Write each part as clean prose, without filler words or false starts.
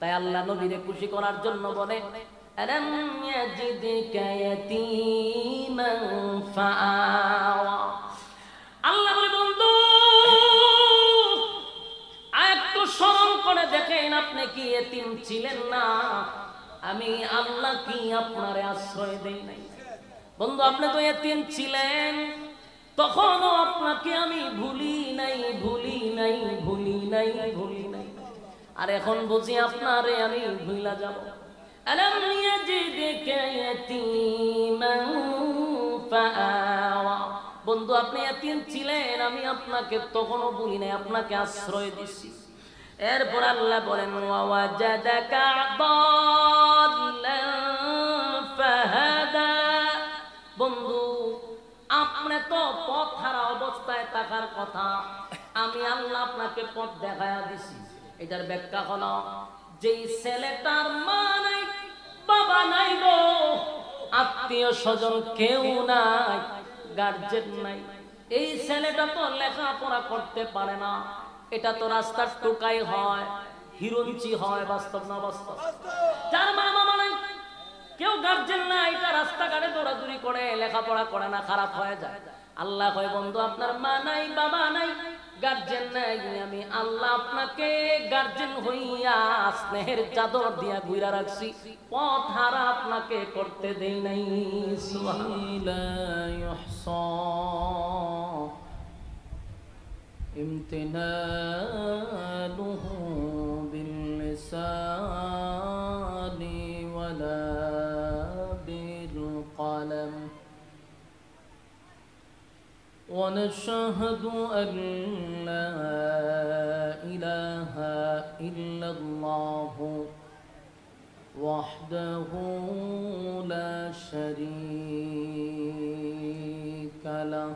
তাই আল্লাহ নবীরে খুশি করার জন্য বলে আলাম ইয়াজিদকা ইয়াতীমান ফাআওয়া। আল্লাহ বলে বন্ধু একটু স্মরণ করে দেখেন আপনি কি এতিম ছিলেন না? আমি আল্লাহ কি আপনারে আশ্রয় দেই নাই? বন্ধু আপনি তো এতিম ছিলেন, তখনও আপনাকে আমি ভুলি নাই, ভুলি নাই, ভুলি নাই, ভুলি নাই। আর এখন বুঝি আপনারে আমি ভুলা যাব। আলাম ইয়াজিদকা ইয়াতীমান ফাআওয়া। বন্ধু আপনি এতিম ছিলেন, আমি আপনাকে তখনও ভুলি নাই, আপনাকে আশ্রয় দিছি। এরপর আল্লাহ বলেন ওয়াজাদাকা দাল্লান ফাহাদা। বন্ধু আপনি তো পথ হারা অবস্থায় থাকার কথা, আমি আল্লাহ আপনাকে পথ দেখায়া দিছি। এটার ব্যাখ্যা হলো যেই ছেলেটার মা নাই, বাবা নাই গো, আত্মীয় স্বজন কেউ নাই, গার্জেন নাই, এই ছেলেটা তো লেখাপড়া করতে পারে না। এটা তো রাস্তার টোকাই হয়, হিরঞ্চি হয়। বাস্তব না বাস্তব? যার মা বাবা নাই, কেউ গার্জেন না, এটা রাস্তাঘাটে দৌড়াদৌড়ি করে, লেখাপড়া করে না, খারাপ হয়ে যায়। আল্লাহ কয় বন্ধু আপনার মা নাই, বাবা নাই, গার্জেন নাই, আমি আল্লাহ আপনাকে গার্জেন হইয়া স্নেহের চাদর দিয়া ঘুরা রাখছি, পথ হারা আপনাকে করতে দেই নাই। امتنانه باللسان ولا بالقلم ونشهد أن لا إله إلا الله وحده لا شريك له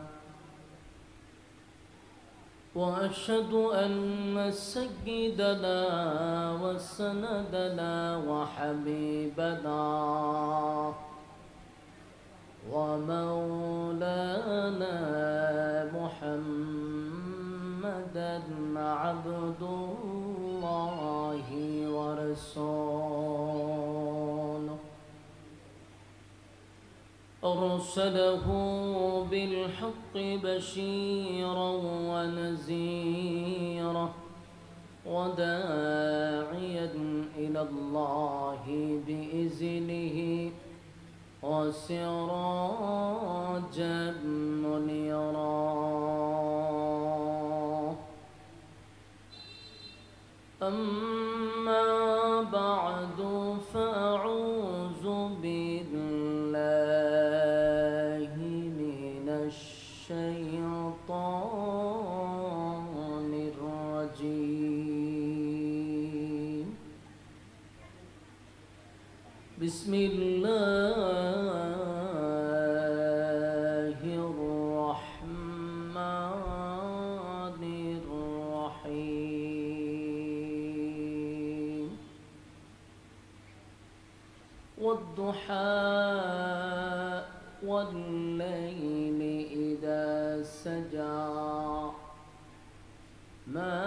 وأشهد أن سيدنا وسندنا وحبيبنا ومولانا محمدا عبد الله ورسوله أرسله بالحق بشيرا ونذيرا وداعيا إلى الله بإذنه وسراجا منيرا. أما بعد فأعوذ بالله من الشيطان الرجيم. بسم الله الرحمن الرحيم. والضحى والليل إذا سجى ما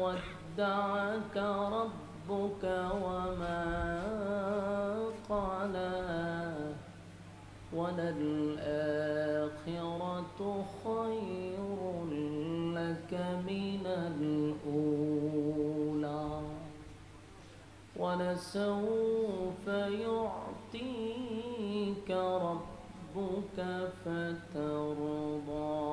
ودعك ربك وما قلى وللآخرة خير لك من الأولى ولسوف يعطيك ربك فترضى.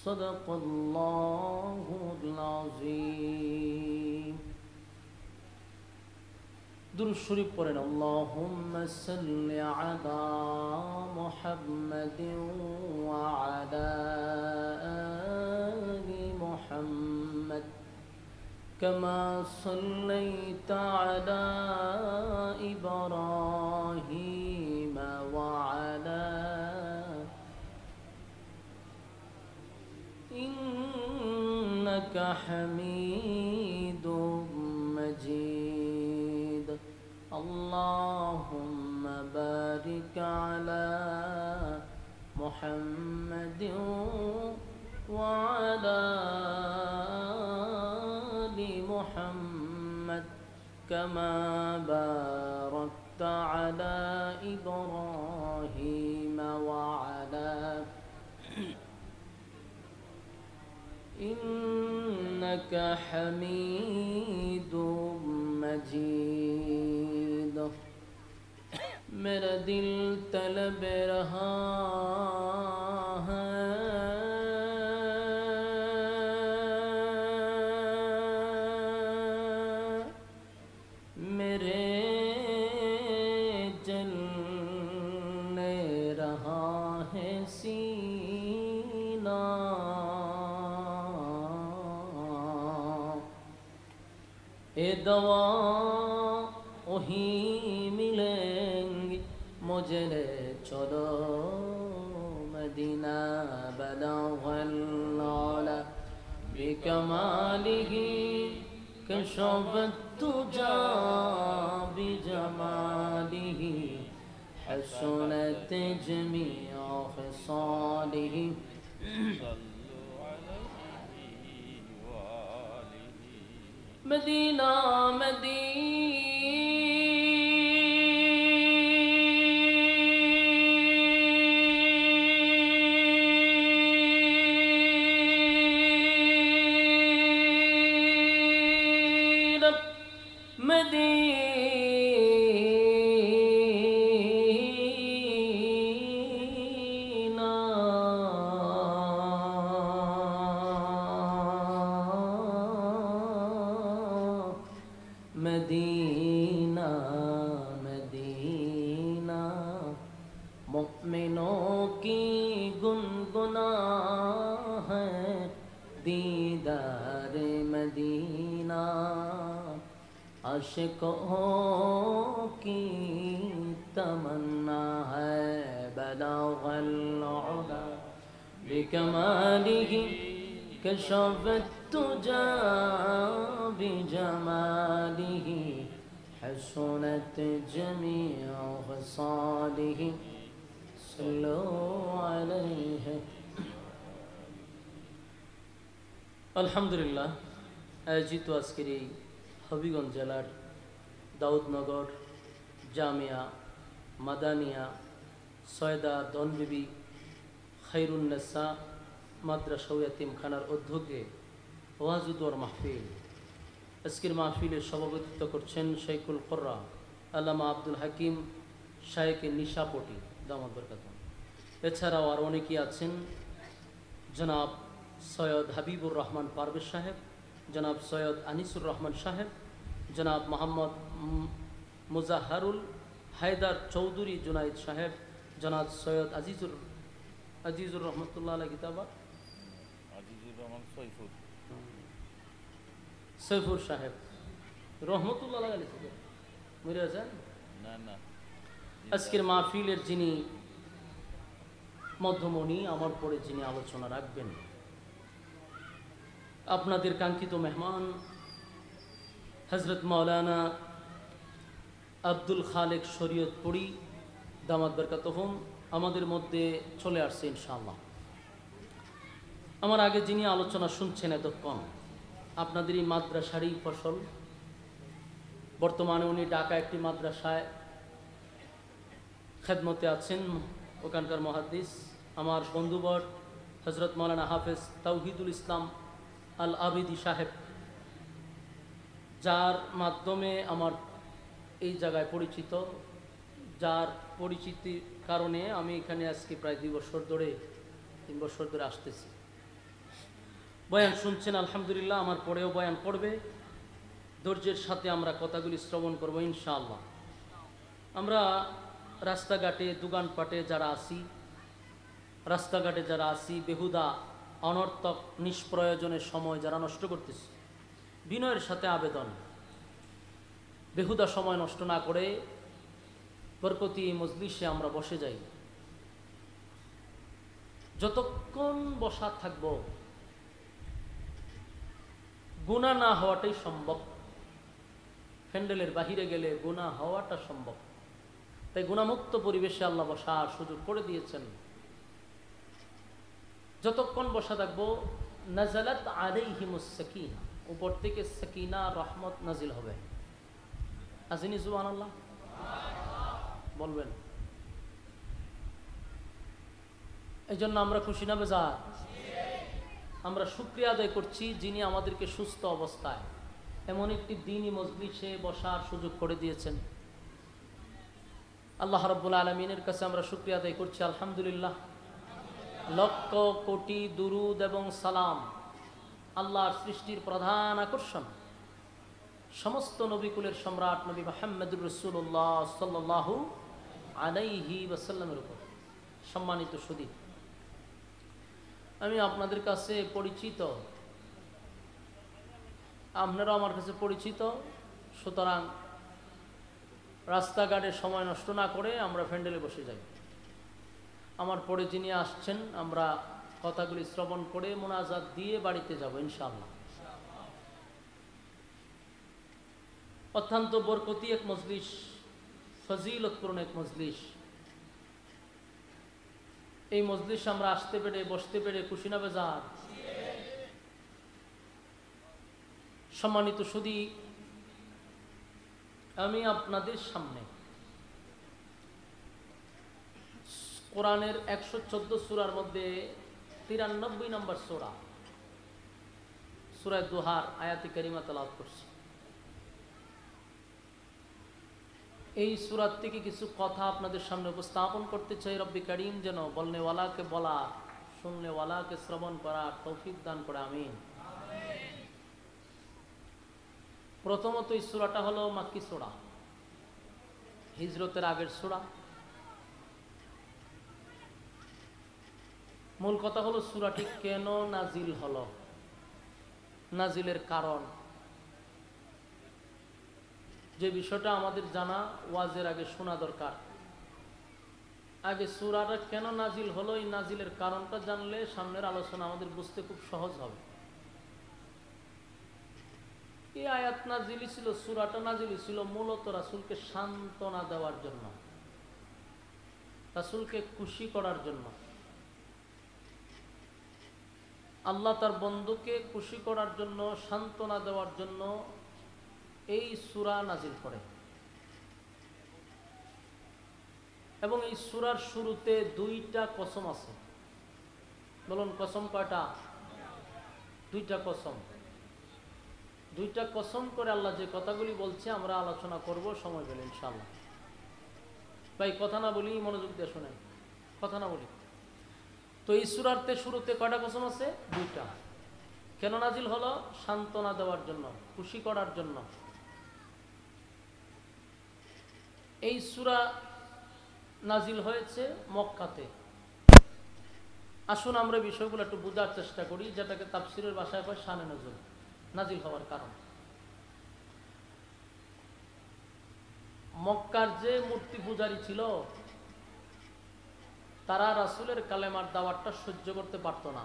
صدق الله العظيم. درود شريف পড়েন اللهم صل على محمد وعلى آل محمد كما صليت على إبراهيم وعلى إنك حميد مجيد. اللهم بارك على محمد وعلى آل محمد كما باركت على إبراهيم وعلى إنك حميد مجيد मेरा दिल तलब रहा है मेरे जलने रहा है सीना ए दवा वही मिलेंगी मुझे ले चलो मदीना बलगल आला बिकमालिही कशफत तुजा बिजमालिही हसनत जमीअ खिसालिही मदीना मदीना मदीना मुमिनों की गुनगुना है दीदार मदीना आशिकों की तमन्ना है बलगल उला बिकमालिही कशफत तुजा बिजमालिही हसनत जमीअ खिसालिही सल्लु अलैहि। আলহামদুলিল্লাহ, আয়োজিত আজকের এই হবিগঞ্জ জেলার দাউদনগর জামিয়া মাদানিয়া সয়দা দনবিবি খায়রুন্নেসা মাদ্রাসা ও ইয়াতিমখানার উদ্যোগে ওয়াজুদর মাহফিল। আজকের মাহফিলের সভাপতিত্ব করছেন শেখুল কোররা আল্লামা আব্দুল হাকিম শায়েকে নিশাপটি দামাত বরকাত। এছাড়াও আর অনেকেই আছেন, জনাব সৈয়দ হাবিবুর রহমান পারভেজ সাহেব, জনাব সৈয়দ আনিসুর রহমান সাহেব, জনাব মোহাম্মদ মুজাহারুল হায়দার চৌধুরী জুনাইদ সাহেব, জনাব সৈয়দ আজিজুর রহমতুল্লাহ আলাইহি কিতাবা সৈফুর সাহেব রহমতুল্লাহ আলাইহি মরে আছেন না। আজকের মাহফিলের যিনি মধ্যমণি, আমার পরে যিনি আলোচনা রাখবেন, আপনাদের কাঙ্ক্ষিত মেহমান হযরত মাওলানা আব্দুল খালেক শরীয়তপুরী দামাত বরকাতুহুম আমাদের মধ্যে চলে আসছে ইনশাআল্লাহ। আমার আগে যিনি আলোচনা শুনছেন এতক্ষণ, আপনাদেরই মাদ্রাসারই ফসল। বর্তমানে উনি ঢাকা একটি মাদ্রাসায় খেদমতে আছেন, ওখানকার মুহাদ্দিস আমার বন্ধুবর হযরত মাওলানা হাফেজ তাওহিদুল ইসলাম আল আবিদি সাহেব, যার মাধ্যমে আমার এই জায়গায় পরিচিত, যার পরিচিতির কারণে আমি এখানে আজকে প্রায় 3 বছর ধরে আসতেছি। বয়ান শুনছেন আলহামদুলিল্লাহ, আমার পরেও বয়ান করবে, ধৈর্যের সাথে আমরা কথাগুলি শ্রবণ করব ইনশাআল্লাহ। আমরা রাস্তাঘাটে দোকানপাটে যারা আসি, বেহুদা অনর্থক নিষ্প্রয়োজনের সময় যারা নষ্ট করতেছি, বিনয়ের সাথে আবেদন, বেহুদা সময় নষ্ট না করে বরকতি মজলিসে আমরা বসে যাই। যতক্ষণ বসা থাকব গুনাহ না হওয়াটাই সম্ভব। প্যান্ডেলের বাহিরে গেলে গুনাহ হওয়াটা সম্ভব, তাই গুনাহমুক্ত পরিবেশে আল্লাহ বসার সুযোগ করে দিয়েছেন। যতক্ষণ বসা থাকবো নাজালাত আলাইহিমুস সাকিনা উপর থেকে সাকিনা রহমত নাজিল হবে। আসেনি সুবহানাল্লাহ? বলবেন। এই জন্য আমরা খুশি না বেজার? আমরা শুকরিয়া আদায় করছি যিনি আমাদেরকে সুস্থ অবস্থায় এমন একটি দ্বীনি মজলিসে বসার সুযোগ করে দিয়েছেন। আল্লাহ রাব্বুল আলামিনের কাছে আমরা শুকরিয়া আদায় করছি, আলহামদুলিল্লাহ। লক্ষ কোটি দুরুদ এবং সালাম আল্লাহর সৃষ্টির প্রধান আকর্ষণ সমস্ত নবীকুলের সম্রাট নবী মুহাম্মদুর রাসূলুল্লাহ সাল্লাল্লাহু আলাইহি ওয়াসাল্লামের উপর। সম্মানিত সুধী, আমি আপনাদের কাছে পরিচিত, আপনারা আমার কাছে পরিচিত, সুতরাং রাস্তাঘাটে সময় নষ্ট না করে আমরা প্যান্ডেলে বসে যাই। আমার পরে যিনি আসছেন আমরা কথাগুলি শ্রবণ করে মোনাজাত দিয়ে বাড়িতে যাব ইনশাআল্লাহ। অত্যন্ত বরকতি এক মজলিস, ফজিলতপূর্ণ এক মজলিস। এই মজলিস আমরা আসতে পেরে বসতে পেরে খুশি না বেজার? সম্মানিত সুধী, আমি আপনাদের সামনে কোরআনের 114 সূরার মধ্যে 93 নম্বর সূরা, সূরা দুহার আয়াতে কারিমা তেলাওয়াত করছি। এই সূরা থেকে কিছু কথা আপনাদের সামনে উপস্থাপন করতে চাই। রব্বি করিম যেন বলনেওয়ালাকে বলা, শুননেওয়ালাকে শ্রবণ করার তৌফিক দান করে, আমিন। প্রথমত এই সূরাটা হলো মাক্কি সূরা, হিজরতের আগের সূরা। মূল কথা হলো সূরাটি কেন নাজিল হলো, নাজিলের কারণ, যে বিষয়টা আমাদের জানা ওয়াজের আগে শোনা দরকার। আগে সূরাটা কেন নাজিল হলো, এই নাজিলের কারণটা জানলে সামনের আলোচনা আমাদের বুঝতে খুব সহজ হবে। এই আয়াত নাজিল ছিল, সূরাটা নাজিল ছিল মূলত রাসূলকে সান্ত্বনা দেওয়ার জন্য, রাসূলকে খুশি করার জন্য। আল্লাহ তার বন্ধুকে খুশি করার জন্য, সান্ত্বনা দেওয়ার জন্য এই সূরা নাজিল করে। এবং এই সূরার শুরুতে দুইটা কসম আছে। বলুন কসম কয়টা? দুইটা কসম। দুইটা কসম করে আল্লাহ যে কথাগুলি বলছে আমরা আলোচনা করব সময় পেলে ইনশাআল্লাহ। ভাই কথা না বলি, মনোযোগ দিয়ে শোনেন, কথা না বলি। তো এই সূরাতে শুরুতে কয়টা কসম আছে? দুইটা। কেন নাজিল হলো? সান্ত্বনা দেওয়ার জন্য, খুশি করার জন্য। এই সূরা নাজিল হয়েছে মক্কাতে। আসুন আমরা বিষয়গুলো একটু বোঝার চেষ্টা করি, যেটাকে তাফসীরের ভাষায় কয় শানে নজুল, নাজিল হওয়ার কারণ। মক্কার যে মূর্তি পূজারী ছিল তারা রাসূলের কালেমার দাওয়াতটা সহ্য করতে পারত না,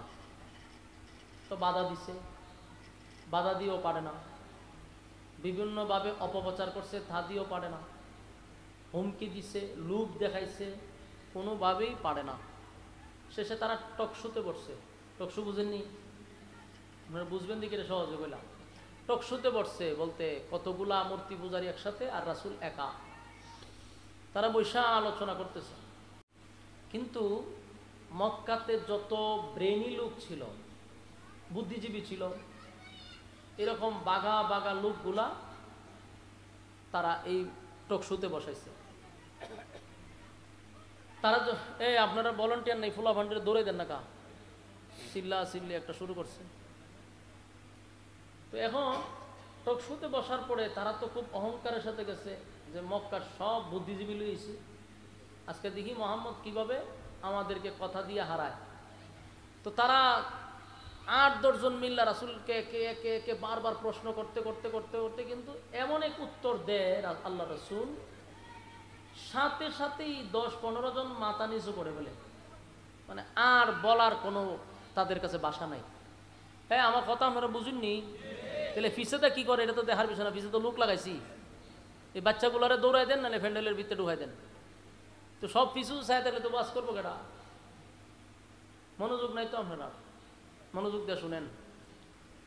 তো বাধা দিছে, বাধা দিয়েও পারে না, বিভিন্নভাবে অপপ্রচার করছে, তা দিয়েও পারে না, হুমকি দিছে, লোভ দেখাইছে, কোনোভাবেই পারে না। শেষে তারা টকশুতে বসছে। টকশু বুঝেননি? আপনারা বুঝবেন দিকে সহজে বললাম। টকশুতে বসছে বলতে কতগুলা মূর্তি পূজারী একসাথে আর রাসূল একা, তারা বৈশা আলোচনা করতেছে। কিন্তু মক্কাতে যত ব্রেনি লোক ছিল, বুদ্ধিজীবী ছিল, এরকম বাঘা বাঘা লোকগুলা তারা এই টকশুতে বসাইছে। তারা আপনারা ভলান্টিয়ার নেই, ফুলা ফান্ডে দৌড়ে দেন না কা, চিল্লা চিল্লি একটা শুরু করছে। তো এখন টকশুতে বসার পরে তারা তো খুব অহংকারের সাথে গেছে যে মক্কার সব বুদ্ধিজীবী লইছে, আজকে দেখি মোহাম্মদ কিভাবে আমাদেরকে কথা দিয়ে হারায়। তো তারা 8-10 জন মিল্লা রাসূলকে একে একে একে বারবার প্রশ্ন করতে করতে করতে করতে কিন্তু এমন এক উত্তর দেয় আল্লাহ রাসূল, সাথে সাথেই 10-15 জন মাথা নিচু করে ফেলে। মানে আর বলার কোনো তাদের কাছে ভাষা নাই। হ্যাঁ, আমার কথা আপনারা বুঝুননি? তাহলে ফিসেটা কি করে এটা তো দেখার বিষয় না। ফিসে তো লোক লাগাইছি, এই বাচ্চাগুলারে দৌড়াই দেন, নাহলে ফ্যান্ডেলের ভিতরে ঢুকাই দেন। তো সব পিছু চাই তাহলে তো বাস করবো কেটা? মনোযোগ নাই তো আপনারা, মনোযোগ দিয়ে শুনেন।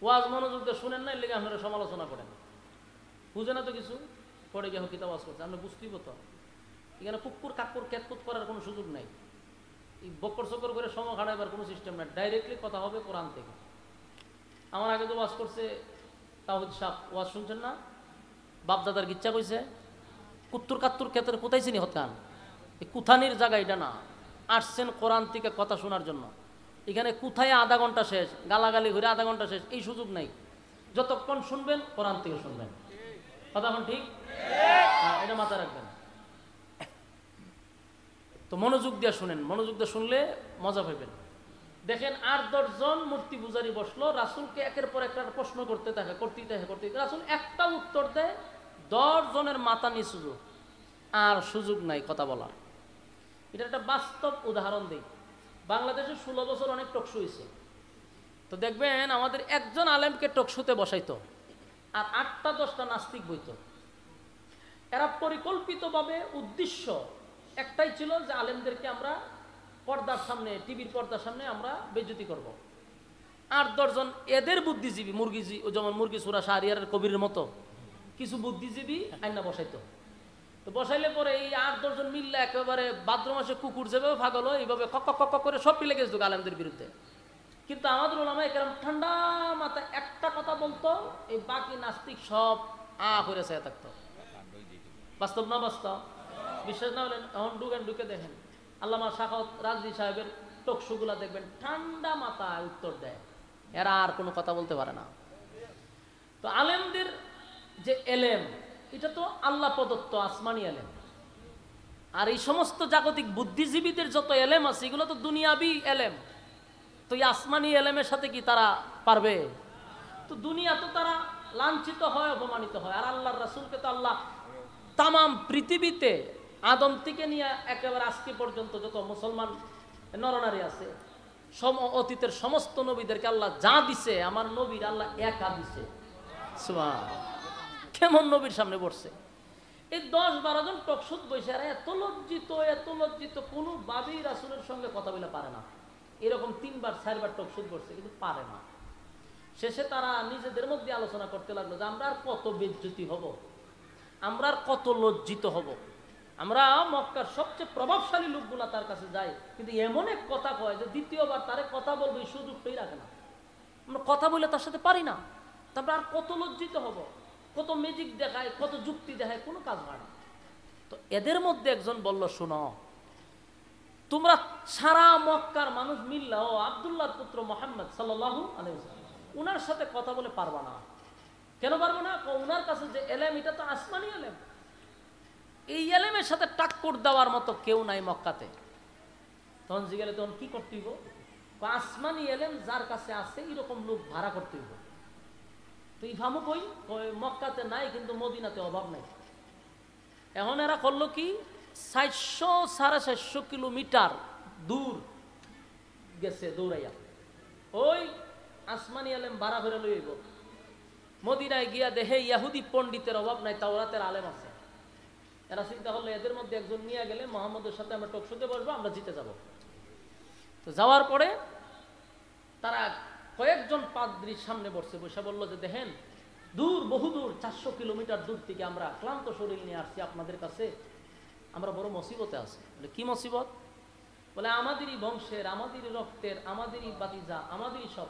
ওয়াজ মনোযোগ দিয়ে শুনেন না, এর লেগে আপনারা সমালোচনা করেন। বুঝে না তো কিছু, পরে গিয়ে কিতাব ওয়াজ করছে, আপনি বুঝতেই তো। এখানে কুকুর কাকুর ক্যাতকুত করার কোনো সুযোগ নাই, এই বকর চকর করে সময় খাড়াইবার কোনো সিস্টেম নাই, ডাইরেক্টলি কথা হবে কোরআন থেকে। আমার আগে তো ওয়াজ করছে তাওহীদ সাহেব, ওয়াজ শুনছেন না? বাপদাদার গিচ্ছা কইছে কুত্তুর কাত্তুর ক্ষেত্রে কোথায় চিনি হতান, এই কুথানির জায়গা এটা না, আসছেন কোরআন থেকে কথা শোনার জন্য। এখানে কোথায় আধা ঘন্টা শেষ, গালাগালি ঘুরে আধা ঘন্টা শেষ, এই সুযোগ নাই। যতক্ষণ শুনবেন কোরআন থেকে শুনবেন, কথা এখন ঠিক? এটা মাথায় রাখবেন। তো মনোযোগ দিয়ে শুনেন, মনোযোগ দিয়ে শুনলে মজা পাইবেন। দেখেন 8-10 জন মূর্তি পূজারী বসলো, রাসূলকে একের পর একটা প্রশ্ন করতে থাকে, রাসূল একটা উত্তর দেয়, 10 জনের মাথা নিচু, আর সুযোগ নাই কথা বলার। এটা একটা বাস্তব উদাহরণ দিই। বাংলাদেশে 16 বছর অনেক টকশো হয়েছে, তো দেখবেন আমাদের একজন আলেমকে টকশোতে বসাইতো আর 8টা-10টা নাস্তিক বইতো। এরা পরিকল্পিতভাবে উদ্দেশ্য একটাই ছিল যে আলেমদেরকে আমরা পর্দার সামনে, টিভির পর্দার সামনে আমরা বেইজ্জতি করব। 8-10 জন এদের বুদ্ধিজীবী, যেমন মুরগি সুরা শাহরিয়ারের কবিরের মতো কিছু বুদ্ধিজীবী আইনা বসাইতো। তো বসাইলে পরে এই 8-10 জন মিললে একেবারে ভাদ্র মাসে কুকুর যেভাবে পাগল হয় এইভাবে কক কক করে সব মিলে গেছিল আলেমদের বিরুদ্ধে। কিন্তু আমাদের ওলামা একরকম ঠান্ডা মাথায় একটা কথা বলতো, এই বাকি নাস্তিক সব করে চেয়ে থাকতো। বাস্তব না বাস্তব? বিশ্বাস না হলেন এখন ঢুকে দেখেন আল্লামা শাখাওয়াত রাজভী সাহেবের টকশোগুলা দেখবেন, ঠান্ডা মাথায় উত্তর দেয়, এরা আর কোনো কথা বলতে পারে না। তো আলেমদের যে এলেম, এটা তো আল্লাহ প্রদত্ত আসমানি এলেম। আর এই সমস্ত জাগতিক বুদ্ধিজীবীদের যত এলেম আছে এগুলো তো দুনিয়াবি এলেম। তো এই আসমানি এলেমের সাথে কি তারা পারবে? তো দুনিয়া তো তারা লাঞ্ছিত হয়, অপমানিত হয়। আর আল্লাহর রাসূলকে তো আল্লাহ তামাম পৃথিবীতে আদম থেকে নিয়ে একেবারে আজকে পর্যন্ত যত মুসলমান নরনারী আছে, অতীতের সমস্ত নবীদেরকে আল্লাহ যা দিছে, আমার নবীর আল্লাহ একা দিছে। সুবহানাল্লাহ, কেমন নবীর সামনে বসছে। এই 10-12 জন টকশোত বসে আর এত লজ্জিত কোনোভাবেই রাসূলের সঙ্গে কথা বলে পারে না। এরকম 3-4বার টকশোত বসছে, কিন্তু পারে না। শেষে তারা নিজেদের মধ্যে আলোচনা করতে লাগলো যে আমরা আর কত বেজ্জতি হব, আমরা আর কত লজ্জিত হব। আমরা মক্কার সবচেয়ে প্রভাবশালী লোকগুলা তার কাছে যাই, কিন্তু এমন এক কথা কয় যে দ্বিতীয়বার তারে কথা বলবো এই সুযোগটাই রাখে না। আমরা কথা বলে তার সাথে পারি না, তারপরে আর কত লজ্জিত হব, কত ম্যাজিক দেখায়, কত যুক্তি দেখায়, কোনো কাজ হয় না। তো এদের মধ্যে একজন বলল, শোনো, তোমরা সারা মক্কার মানুষ মিল্লা ও আব্দুল্লাহর পুত্র মুহাম্মদ সাল্লাল্লাহু আলাইহি ওয়াসাল্লাম, উনার সাথে কথা বলে পারবা না। কেন পারবো না? উনার কাছে যে এলেম, এটা তো আসমানি এলেম, এই এলেমের সাথে টাক্কর দেওয়ার মতো কেউ নাই মক্কাতে। তখন জিজ্ঞাসা, তখন কি করতে হইব? আসমানি এলেম যার কাছে আছে এরকম লোক ভাড়া করতে হইব। তো ইফামু কই? মক্কাতে নাই, কিন্তু মদিনাতে অভাব নাই। এখন এরা করলো কি, 400-450 কিলোমিটার দূর গেছে দৌড়াইয়া, ওই আসমানি এলেম ভাড়া করে লইব। মদিনায় গিয়া দেখে ইয়াহুদি পণ্ডিতের অভাব নাই, তাওরাতের আলেম আছে। এরা চিন্তা করলো এদের মধ্যে একজন নিয়ে গেলে মুহাম্মদের সাথে আমরা টকশোতে বসবো, আমরা জিতে যাব। তো যাওয়ার পরে তারা কয়েকজন পাদ্রীর সামনে বসে বললো যে দেখেন, বহুদূর 400 কিলোমিটার দূর থেকে আমরা ক্লান্ত শরীর নিয়ে আসছি আপনাদের কাছে, আমরা বড় মুসিবতে আছি। বলে কি মুসিবত? বলে আমাদেরই বংশের, আমাদেরই রক্তের, আমাদেরই বাতিজা, আমাদেরই সব,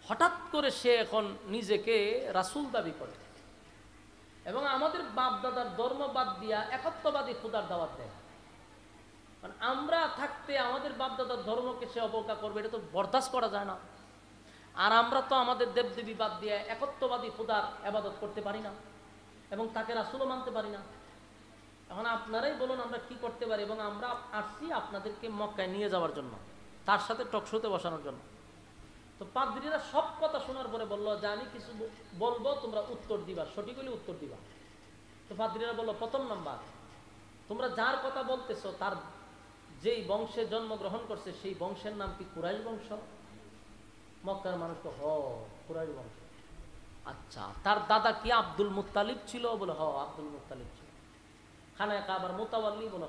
হঠাৎ করে সে এখন নিজেকে রাসূল দাবি করে এবং আমাদের বাপ দাদার ধর্ম বাদ দিয়া একত্ববাদী খোদার দাওয়াত দেয়। মানে আমরা থাকতে আমাদের বাপ দাদার ধর্মকে সে অবজ্ঞা করবে, এটা তো বরদাস্ত করা যায় না। আর আমরা তো আমাদের দেবদেবী বাদ দিয়ে একত্ববাদী খোদার ইবাদত করতে পারি না এবং তাকে রাসূলও মানতে পারি না। এখন আপনারাই বলুন আমরা কি করতে পারি? এবং আমরা আসছি আপনাদেরকে মক্কায় নিয়ে যাওয়ার জন্য, তার সাথে টকশোতে বসানোর জন্য। তো পাদ্রীরা সব কথা শোনার পরে বললো যে আমি কিছু বলবো, তোমরা উত্তর দিবা, সঠিক হলে উত্তর দিবা। তো পাদ্রীরা বললো, প্রথম নাম্বার, তোমরা যার কথা বলতেছো তার যেই বংশে জন্মগ্রহণ করছে সেই বংশের নাম কি কুরাইশ বংশ? মক্কার মানুষ তো কুরাইশ বংশ। আচ্ছা, তার দাদা কি আব্দুল মুত্তালিব ছিল? বলে আব্দুল মুত্তালিব ছিল। খানায় কাবার মুতাওয়াল্লি? বলে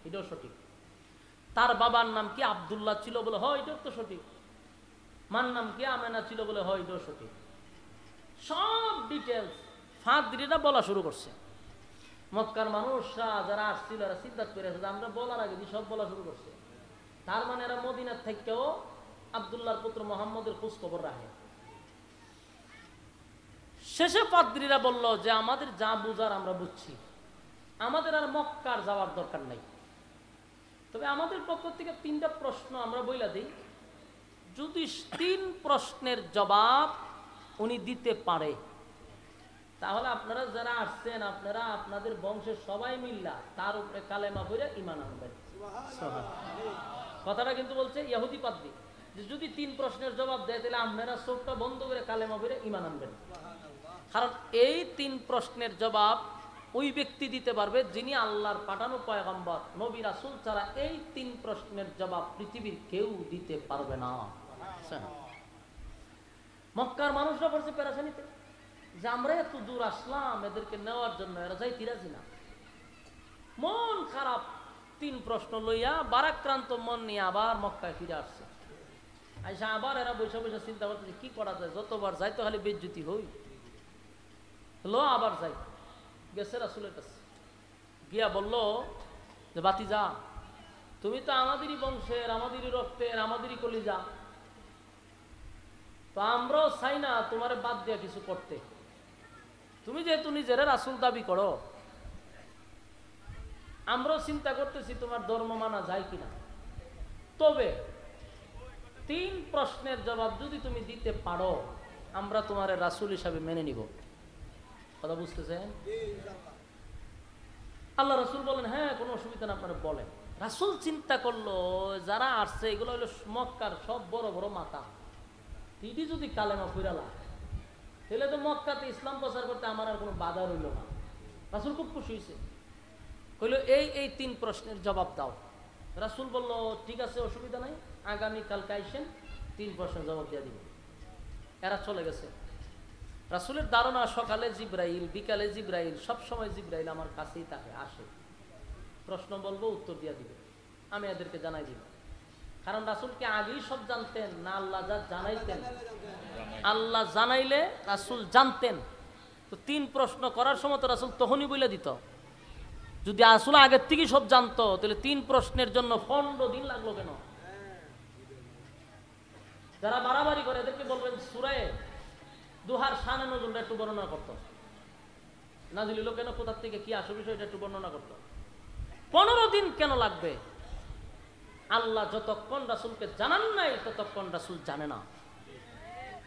এটাও সঠিক। তার বাবার নাম কি আব্দুল্লাহ ছিল? বলে এটাও তো সঠিক। মার নাম কি আমেনা ছিল বলে হয় এটাও সঠিক। সব ডিটেলস ফাদরিরা বলা শুরু করছে। মক্কার মানুষরা যারা আসছিল এরা সিদ্ধান্ত করে যে আমরা বলার আগে সব বলা শুরু করছে। তার মানে এরা মদিনার থেকেও আব্দুল্লাহর পুত্র মোহাম্মদের খোঁজ খবর রাখে। শেষে পাদ্রীরা বলল যে আমাদের যা বুঝার আমরা বুঝছি, আমাদের আর মক্কার যাওয়ার দরকার নাই। তবে আমাদের পক্ষ থেকে 3টা প্রশ্ন আমরা বইলা দিই, যদি 3 প্রশ্নের জবাব উনি দিতে পারে তাহলে আপনারা যারা আসছেন আপনারা আপনাদের বংশের সবাই মিল্লা তার উপরে কালেমা পড়ে ঈমান আনবেন। কথাটা কিন্তু বলছে ইহুদি পাদ্রী যে যদি 3 প্রশ্নের জবাব দেয় তাহলে আপনারা চোখটা বন্ধ করে কালেমা পড়ে ঈমান আনবেন। কারণ এই 3 প্রশ্নের জবাব ওই ব্যক্তি দিতে পারবে যিনি আল্লাহর পাঠানো পয়গম্বর নবী রাসূল ছাড়া এই 3 প্রশ্নের জবাব পৃথিবীর কেউ দিতে পারবে না। মক্কার মানুষরা পড়ছে পেরেশানিতে যে আমরা এত দূর আসলাম এদেরকে নেওয়ার জন্য, এরা যাইতে রাজি না। মন খারাপ 3 প্রশ্ন লইয়া বারাক্রান্ত মন নিয়ে আবার মক্কায় ফিরে আসছে। আইসা আবার এরা বসে বসে চিন্তা করতেছে কি করা যায়, যতবার যাই তো খালি বেজ্জতি হই। লো আবার যাই, গেছে রাসূলের কাছে গিয়া বলল যে বাতিজা তুমি তো আমাদেরই বংশের, আমাদেরই রক্তের, আমাদেরই কলিজা, তো আমরাও চাই না তোমারে বাদ দিয়া কিছু করতে। তুমি যেহেতু নিজের রাসূল দাবি করো, আমরাও চিন্তা করতেছি তোমার ধর্ম মানা যায় কিনা। তবে 3 প্রশ্নের জবাব যদি তুমি দিতে পারো আমরা তোমার রাসূল হিসাবে মেনে নিব। কথা বুঝতেছেন? আল্লাহ রাসূল বলেন হ্যাঁ কোনো অসুবিধা না, আপনারা বলেন। রাসূল চিন্তা করলো যারা আসছে এগুলো হলো মক্কার সব বড় বড় মাথা, তিনটি যদি কালেমা ফিরালা তাহলে তো মক্কাতে ইসলাম প্রচার করতে আমার আর কোনো বাধা রইল না। রাসূল খুব খুশি হয়েছে, কইল এই 3 প্রশ্নের জবাব দাও। রাসূল বলল ঠিক আছে অসুবিধা নাই, আগামীকালকে আইসেন 3 প্রশ্নের জবাব দিয়ে দিব। এরা চলে গেছে। রাসূলের ধারণা সকালে জিবরাইল, বিকালে জিবরাইল, সব সময় জিবরাইল আমার কাছেই থাকে, আসে, প্রশ্ন বলবো উত্তর দিয়ে দিবে, আমি এদেরকে জানাই দিব। কারণ রাসূলকে আগেই সব জানতেন না, আল্লাহ যা জানাইতেন, আল্লাহ জানাইলে রাসূল জানতেন। তো 3 প্রশ্ন করার সময় তো রাসূল তখনই বলে দিত। যদি রাসূল আগের থেকেই সব জানতো তাহলে 3 প্রশ্নের জন্য 15 দিন লাগলো কেন? যারা বাড়াবাড়ি করে এদেরকে বলবেন সূরা দুহার শানে নজুলটা একটু বর্ণনা করতো, নাজিল হলো কেন, কোথা থেকে কি আসল বিষয়টা একটু বর্ণনা করতো। 15 দিন কেন লাগবে? আল্লাহ যতক্ষণ রাসূলকে জানান নাই ততক্ষণ রাসূল জানে না।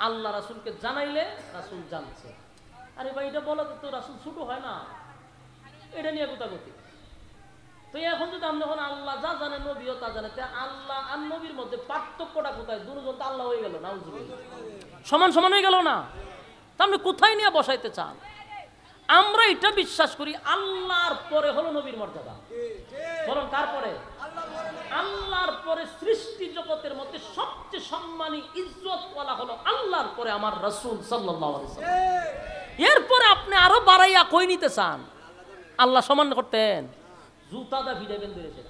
আল্লাহ রাসূলকে জানাইলে রাসূল জানছে। আরে ভাই এটা বলা তো রাসূল ছোট হয় না, এটা নিয়ে গোতাগতি। তো এখন যদি আমরা যখন আল্লাহ যা জানে নবীও তা জানে, আল্লাহ আর নবীর মধ্যে পার্থক্যটা কোথায়? দুজন তো আল্লাহ হয়ে গেল, নাউজুবিল্লাহ, সমান সমান হয়ে গেল না? তা আপনি কোথায় নিয়ে বসাইতে চান? আমরা এটা বিশ্বাস করি আল্লাহর পরে হলো নবীর মর্যাদা। বলুন কার পরে? আল্লাহর পরে সৃষ্টি জগতের মধ্যে সবচেয়ে সম্মানী ইজ্জত ওয়ালা হলো আল্লাহর পরে আমার রাসূল সাল্লাল্লাহু আলাইহি ওয়াসাল্লাম। এরপরে আপনি আরো বাড়াইয়া কই নিতে চান? আল্লাহ সমান করতেন জুতা দা ভিড়াবেন ধরেছে।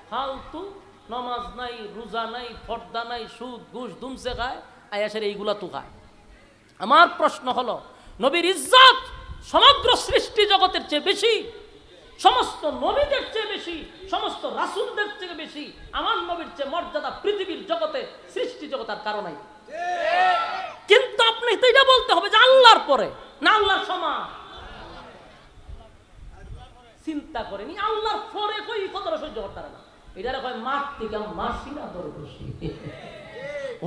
ফালতু নামাজ নাই, রোজা নাই, পর্দা নাই, সুদ ঘুষ দুমসে খায়, আয়াসের এইগুলা তো খায়। আমার প্রশ্ন হলো নবীর ইজ্জত সমগ্র সৃষ্টি জগতের চেয়ে বেশি, সমস্ত নবীদের চেয়ে বেশি, সমস্ত রাসূলদের চেয়ে বেশি, আমার নবীর চেয়ে মর্যাদা পৃথিবীর জগতে সৃষ্টি জগতের কারণে। কিন্তু আপনি তো এটা বলতে হবে যে আল্লাহর পরে না আল্লাহর সমান। চিন্তা করেনি আল্লাহর পরে কই কতটা সহ্য করতে পারে না। এটারে কয় মাঠ থেকে মাসি না তোর খুশি,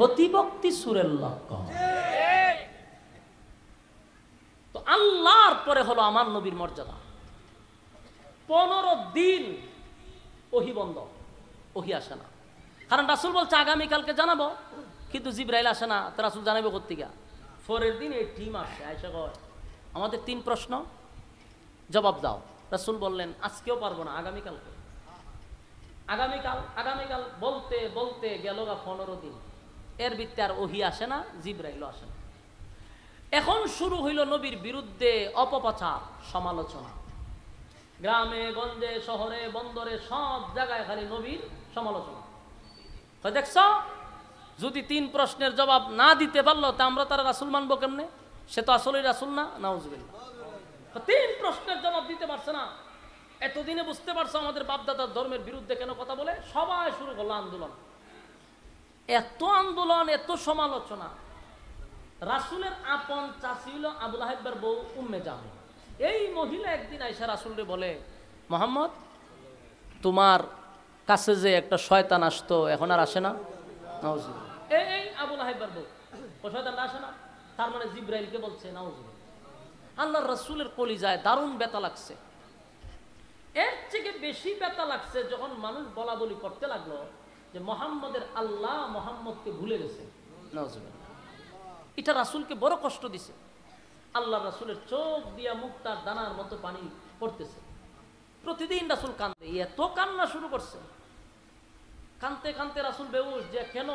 অতিভক্তি সুরের লক্ষণ। তো আল্লাহর পরে হলো আমার নবীর মর্যাদা। 15 দিন ওহী বন্ধ, ওহী আসে না। কারণ রাসূল বলছে আগামীকালকে জানাবো, কিন্তু জিবরাইল আসে না, তো রাসূল জানাবে কোত্থেকে? পরের দিন এই টিম আসে, আয়েশা কয় আমাদের 3 প্রশ্ন জবাব দাও। রাসূল বললেন আজকেও পারবো না, আগামীকালকে। আগামীকাল বলতে বলতে গেল 15 দিন, এর ভিত্তি আর ওহী আসে না, জিবরাইলও আসে না। এখন শুরু হইল নবীর বিরুদ্ধে অপপ্রচার, সমালোচনা। গ্রামে গঞ্জে শহরে বন্দরে সব জায়গায় খালি নবীর সমালোচনা। দেখছ যদি 3 প্রশ্নের জবাব না দিতে পারলো তা আমরা তারা রাসূল মানবো কেমনে? সে তো আসলেই রাসূল না। নাউজুবিল্লাহ। 3 প্রশ্নের জবাব দিতে পারছে না। এতদিনে বুঝতে পারছো আমাদের বাপদাদার ধর্মের বিরুদ্ধে কেন কথা বলে? সবাই শুরু করলো আন্দোলন। এত আন্দোলন, এত সমালোচনা। রাসূলের আপন চাচি হলো আবু লাহাবের বউ উম্মে জামিল। এই মহিলা একদিন আয়েশা রাসূলকে বলে, মুহাম্মদ তোমার কাছে যে একটা শয়তান আসতো এখন আর আসে না? নাউজুবিল্লাহ। এই আবু লাহাবের বউ, ও শয়তান আসে না? তার মানে জিবরাইলকে বলছে। নাউজুবিল্লাহ। আল্লাহর রাসূলের কলিজায় দারুণ ব্যথা লাগছে। এর থেকে বেশি ব্যথা লাগছে যখন মানুষ বলা বলি করতে লাগলো যে মুহাম্মদের আল্লাহ মুহাম্মদকে ভুলে গেছে। নাউজুবিল্লাহ। এটা রাসূলকে বড় কষ্ট দিছে। আল্লাহ রাসূলের চোখ দিয়া মুক্তার দানার মতো পানি পড়তেছে। প্রতিদিন রাসূল কান্দে, এত কান্না শুরু করছে। কানতে কানতে রাসূল বেহুশ, যে কেন?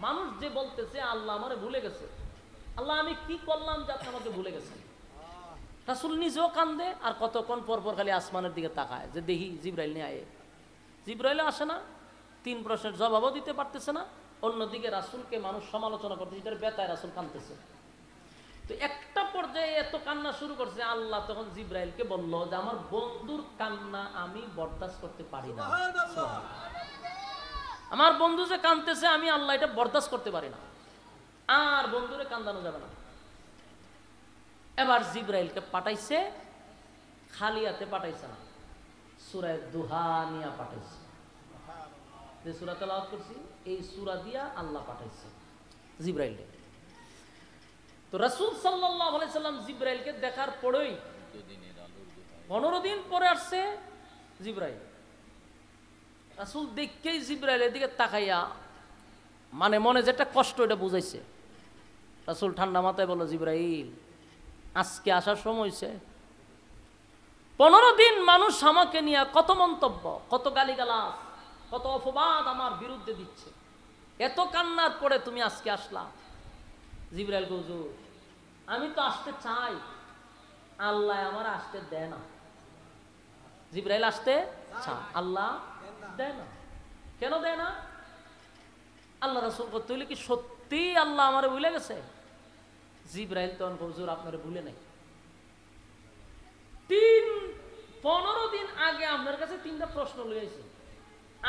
মানুষ যে বলতেছে আল্লাহ আমারে ভুলে গেছে, আল্লাহ আমি কি করলাম যে আপনি আমাকে ভুলে গেছেন? রাসূল নিজেও কান্দে আর কতক্ষণ পর পর খালি আসমানের দিকে তাকায় যে দেখি জিবরাইল নিয়ে আয়ে। জিবরাইলও আসে না, 3 প্রশ্নের জবাবও দিতে পারতেছে না। অন্যদিকে রাসূলকে মানুষ সমালোচনা করতে, এটার ব্যথায় রাসূল কাঁদতেছে। তো একটা পর্যায়ে এত কান্না শুরু করছে, আল্লাহ তখন জিবরাইলকে বলল যে আমার বন্ধুর কান্না আমি বরদাস্ত করতে পারি না। আমার বন্ধু যে কাঁদতেছে আমি আল্লাহ এটা বরদাস্ত করতে পারি না, আর বন্ধুরে কান্দানো যাবে না। এবার জিবরাইলকে পাঠাইছে, খালি হাতে পাঠাইছে না, সূরা দুহা নিয়া পাঠাইছে। যে সূরা তেলাওয়াত করছি এই সূরা দিয়া আল্লাহ পাঠাইছে জিবরাইলকে। তো রাসূল সাল্লাল্লাহু আলাইহি সাল্লাম জিবরাইলকে দেখার পরেই 15 দিন পরে আসছে জিবরাইল। রাসূল দেখেই জিবরাইলের দিকে তাকাইয়া মানে মনে যেটা কষ্ট এটা বুঝাইছে। রাসূল ঠান্ডা মাথায় বলল, জিবরাইল আজকে আসার সময় হয়েছে। 15 দিন মানুষ আমাকে নিয়ে কত মন্তব্য, কত গালিগালাজ, কত অপবাদ আমার বিরুদ্ধে দিচ্ছে, এত কান্নার পরে তুমি আজকে আসলা। জিবরাইল হুজুর আমি তো আসতে চাই, আল্লাহ আমার আসতে দেয় না। জিবরাইল আসতে চায়, আল্লাহ দেয় না। কেন দেয় না? আল্লাহ রাসূল করতে হইলে কি সত্যি আল্লাহ আমারে ভুলে গেছে? জিবরাইল তখন হুজুর আপনারে ভুলে নাই। 15 দিন আগে আপনার কাছে 3টা প্রশ্ন লইয়াছি,